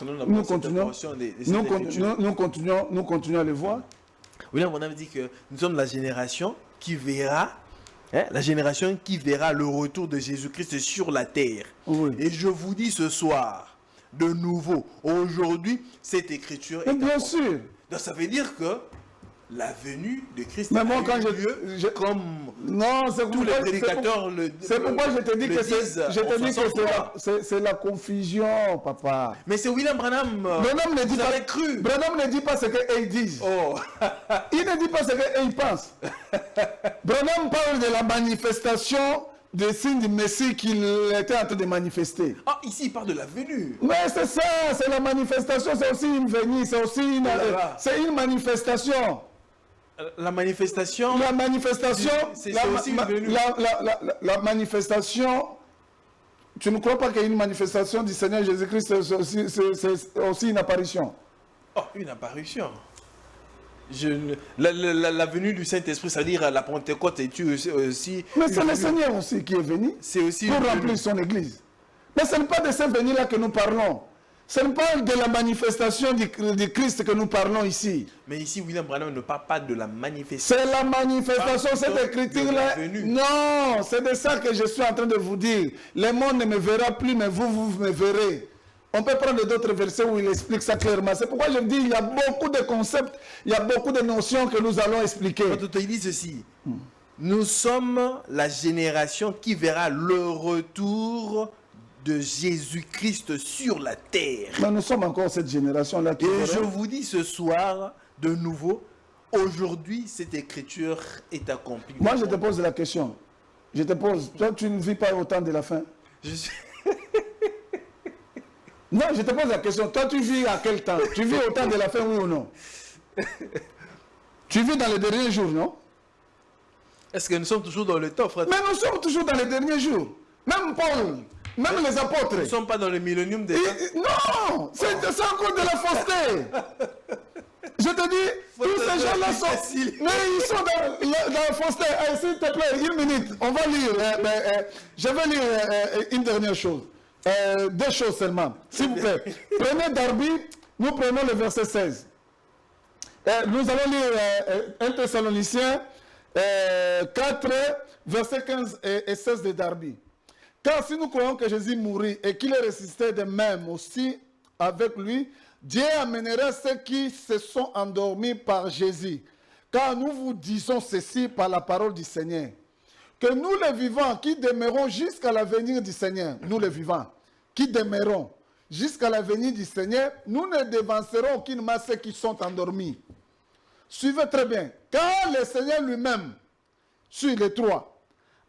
Nous continuons à le voir. Oui, on a dit que nous sommes la génération qui verra, le retour de Jésus-Christ sur la terre. Oui. Et je vous dis ce soir, de nouveau, aujourd'hui, cette écriture est bien sûr. Donc ça veut dire que la venue de Christ mais moi, quand comme tous les prédicateurs c'est pourquoi je te dis que c'est la confusion, papa. Mais c'est William Branham. Branham ne dit pas cru. Branham ne dit pas ce qu'ils disent. Oh. Il ne dit pas ce qu'ils pensent. Branham parle de la manifestation des signes du Messie qu'il était en train de manifester. Ah, ici il parle de la venue. Mais c'est ça, c'est la manifestation, c'est aussi une venue, c'est aussi une manifestation. La manifestation. La manifestation. C'est aussi une venue. La manifestation. Tu ne crois pas qu'il y a une manifestation du Seigneur Jésus-Christ, c'est aussi une apparition. Oh, une apparition. La venue du Saint-Esprit, c'est-à-dire la Pentecôte, est aussi. Mais c'est le Seigneur aussi qui est venu pour remplir son Église. Mais ce n'est pas de cette venue-là que nous parlons. Ce n'est pas de la manifestation du Christ que nous parlons ici. Mais ici, William Branham ne parle pas de la manifestation. C'est la manifestation, cette écriture-là. Non, c'est de ça que je suis en train de vous dire. Le monde ne me verra plus, mais vous me verrez. On peut prendre d'autres versets où il explique ça clairement. C'est pourquoi je dis il y a beaucoup de concepts, il y a beaucoup de notions que nous allons expliquer. Il dit ceci. Nous sommes la génération qui verra le retour de Jésus-Christ sur la terre. Mais nous sommes encore cette génération-là. Et je vous dis ce soir, de nouveau, aujourd'hui, cette écriture est accomplie. Moi, je te pose la question. Je te pose, toi tu ne vis pas au temps de la fin? Je suis... Non, je te pose la question, toi tu vis à quel temps? Tu vis au temps de la fin, oui ou non? Tu vis dans les derniers jours, non? Est-ce que nous sommes toujours dans le temps, frère? Mais nous sommes toujours dans les derniers jours. Même Paul, même les apôtres. Nous ne sommes pas dans le millénium déjà. Non, c'est encore de la fausseté. Je te dis, tous ces gens-là sont... Mais ils sont dans la fausseté. S'il te plaît, une minute, on va lire. Je vais lire une dernière chose. Deux choses seulement. S'il vous plaît. Prenez Darby, nous prenons le verset 16. Nous allons lire 1 Thessaloniciens 4, verset 15 et 16 de Darby. Car si nous croyons que Jésus mourit et qu'il est ressuscité de même aussi avec lui, Dieu amènera ceux qui se sont endormis par Jésus. Car nous vous disons ceci par la parole du Seigneur. Que nous les vivants qui demeurons jusqu'à la venue du Seigneur, nous les vivants qui demeurons jusqu'à la venue du Seigneur, nous ne devancerons aucunement ceux qui sont endormis. Suivez très bien. Car le Seigneur lui-même, sur les trois,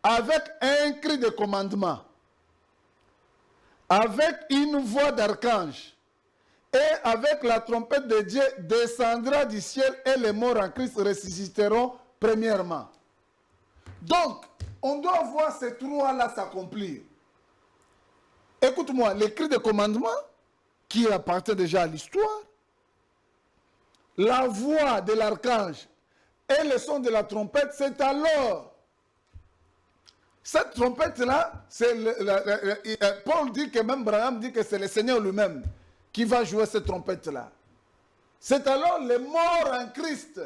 avec un cri de commandement, avec une voix d'archange, et avec la trompette de Dieu, descendra du ciel et les morts en Christ ressusciteront premièrement. Donc, on doit voir ces trois-là s'accomplir. Écoute-moi, le cri de commandement, qui appartient déjà à l'histoire, la voix de l'archange et le son de la trompette, c'est alors. Cette trompette-là, Paul dit que même Branham dit que c'est le Seigneur lui-même qui va jouer cette trompette-là. C'est alors les morts en Christ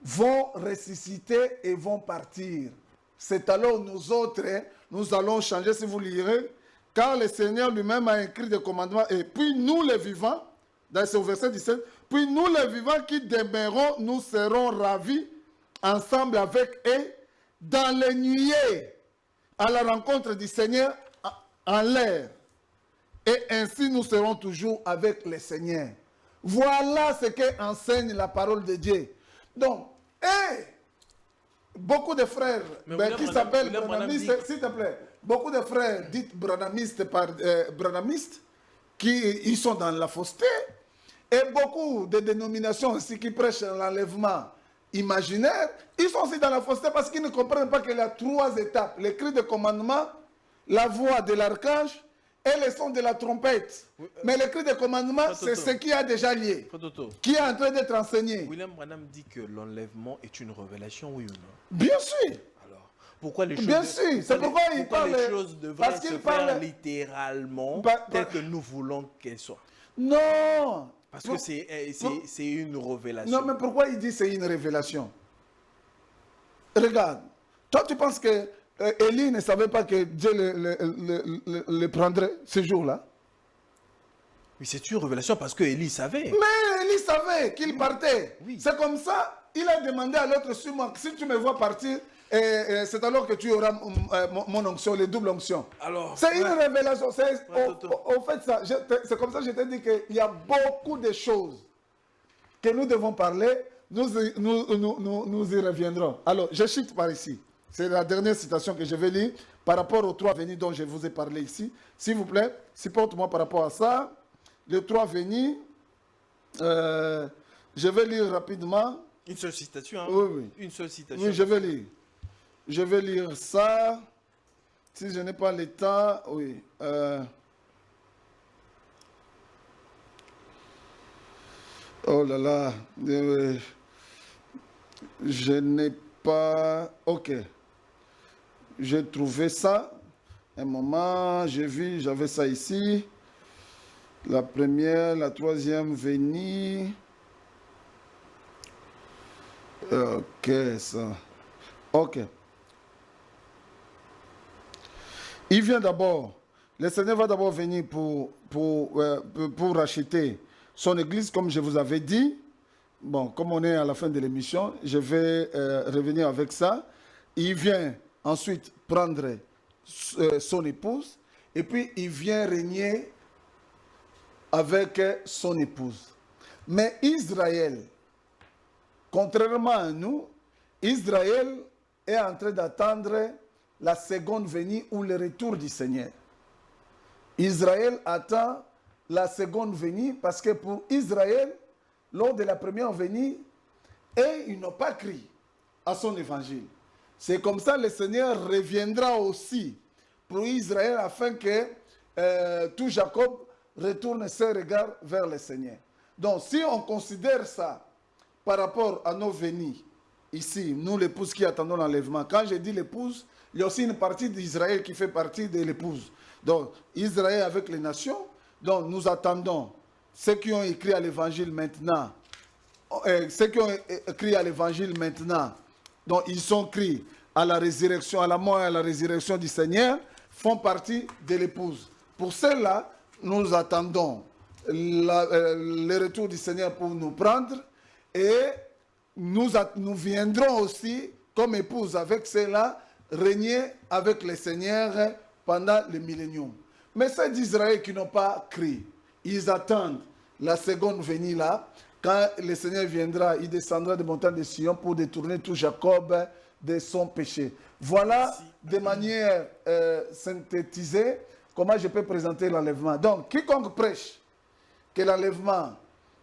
vont ressusciter et vont partir. C'est alors nous autres, nous allons changer, si vous lirez, car le Seigneur lui-même a écrit des commandements, et puis nous les vivants, dans ce verset 17, puis nous les vivants qui demeurons, nous serons ravis ensemble avec eux dans les nuées à la rencontre du Seigneur en l'air. Et ainsi nous serons toujours avec le Seigneur. Voilà ce que enseigne la parole de Dieu. Donc, beaucoup de frères qui s'appellent branhamistes, s'il te plaît, beaucoup de frères dits branhamistes qui sont dans la fausseté, et beaucoup de dénominations aussi qui prêchent l'enlèvement imaginaire, ils sont aussi dans la fausseté parce qu'ils ne comprennent pas qu'il y a trois étapes. Le cri de commandement, la voix de l'archange et le son de la trompette. Mais le cri de commandement, c'est ce qui a déjà lié, qui est en train d'être enseigné. William Branham dit que l'enlèvement est une révélation, oui ou non? Bien sûr. Alors, pourquoi les choses, bien sûr, c'est pourquoi il parle, les choses devraient se faire littéralement telles que nous voulons qu'elles soient? Non. Parce que c'est une révélation. Non, mais pourquoi il dit c'est une révélation? Regarde, toi tu penses que Élie ne savait pas que Dieu le prendrait ce jour-là? Oui, c'est une révélation parce que Élie savait. Mais Élie savait qu'il partait. Oui. C'est comme ça, il a demandé à l'autre, si tu me vois partir, c'est alors que tu auras mon onction, les doubles onctions. C'est une révélation. Au fait, c'est comme ça que je t'ai dit qu'il y a beaucoup de choses que nous devons parler. Nous y reviendrons. Alors, je cite par ici. C'est la dernière citation que je vais lire par rapport aux trois venues dont je vous ai parlé ici. S'il vous plaît, supporte-moi par rapport à ça. Les trois venues, je vais lire rapidement. Une seule citation, hein? Oui, oui. Une seule citation. Oui, je vais lire. Je vais lire ça. Si je n'ai pas le temps, oui. Oh là là. Je n'ai pas... Ok. J'ai trouvé ça. Un moment, j'ai vu, j'avais ça ici. La première, la troisième venue. Ok, ça. Ok. Il vient d'abord. Le Seigneur va d'abord venir pour racheter son église, comme je vous avais dit. Bon, comme on est à la fin de l'émission, je vais revenir avec ça. Il vient ensuite prendre son épouse. Et puis, il vient régner avec son épouse. Mais Israël, contrairement à nous, Israël est en train d'attendre la seconde venue ou le retour du Seigneur. Israël attend la seconde venue parce que pour Israël, lors de la première venue, ils n'ont pas crié à son évangile. C'est comme ça que le Seigneur reviendra aussi pour Israël afin que tout Jacob retourne ses regards vers le Seigneur. Donc si on considère ça par rapport à nos venues, ici, nous l'épouse qui attendons l'enlèvement, quand je dis l'épouse, il y a aussi une partie d'Israël qui fait partie de l'épouse. Donc Israël avec les nations, donc nous attendons ceux qui ont écrit à l'évangile maintenant, ceux qui ont écrit à l'évangile maintenant, donc ils sont écrits à la résurrection, à la mort et à la résurrection du Seigneur, font partie de l'épouse. Pour cela, nous attendons le retour du Seigneur pour nous prendre et nous viendrons aussi comme épouse avec cela, régner avec le Seigneur pendant le millénium. Mais c'est d'Israël qui n'ont pas crié. Ils attendent la seconde venue là. Quand le Seigneur viendra, il descendra des montagnes de Sion pour détourner tout Jacob de son péché. Voilà de manière synthétisée comment je peux présenter l'enlèvement. Donc, quiconque prêche que l'enlèvement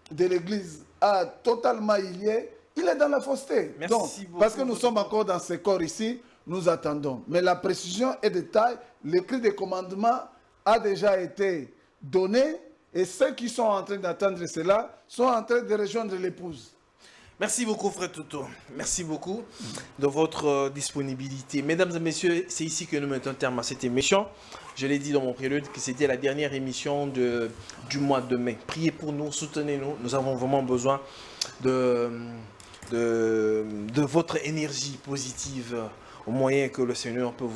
de l'Église a totalement lié, il est dans la fausseté. Donc, parce que nous sommes encore dans ce corps ici, nous attendons. Mais la précision et détail, l'écrit des commandements a déjà été donné et ceux qui sont en train d'attendre cela sont en train de rejoindre l'épouse. Merci beaucoup, frère Toto. Merci beaucoup de votre disponibilité. Mesdames et messieurs, c'est ici que nous mettons terme à cette émission. Je l'ai dit dans mon prélude que c'était la dernière émission du mois de mai. Priez pour nous, soutenez-nous. Nous avons vraiment besoin de votre énergie positive au moyen que le Seigneur peut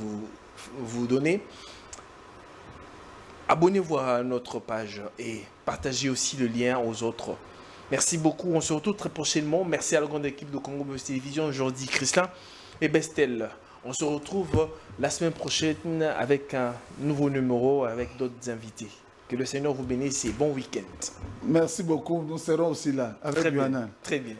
vous donner. Abonnez-vous à notre page et partagez aussi le lien aux autres. Merci beaucoup. On se retrouve très prochainement. Merci à la grande équipe de Congo Buzz Télévision, Jordi, Christian et Bestel. On se retrouve la semaine prochaine avec un nouveau numéro, avec d'autres invités. Que le Seigneur vous bénisse et bon week-end. Merci beaucoup. Nous serons aussi là avec Très bien. Yohanan. Très bien.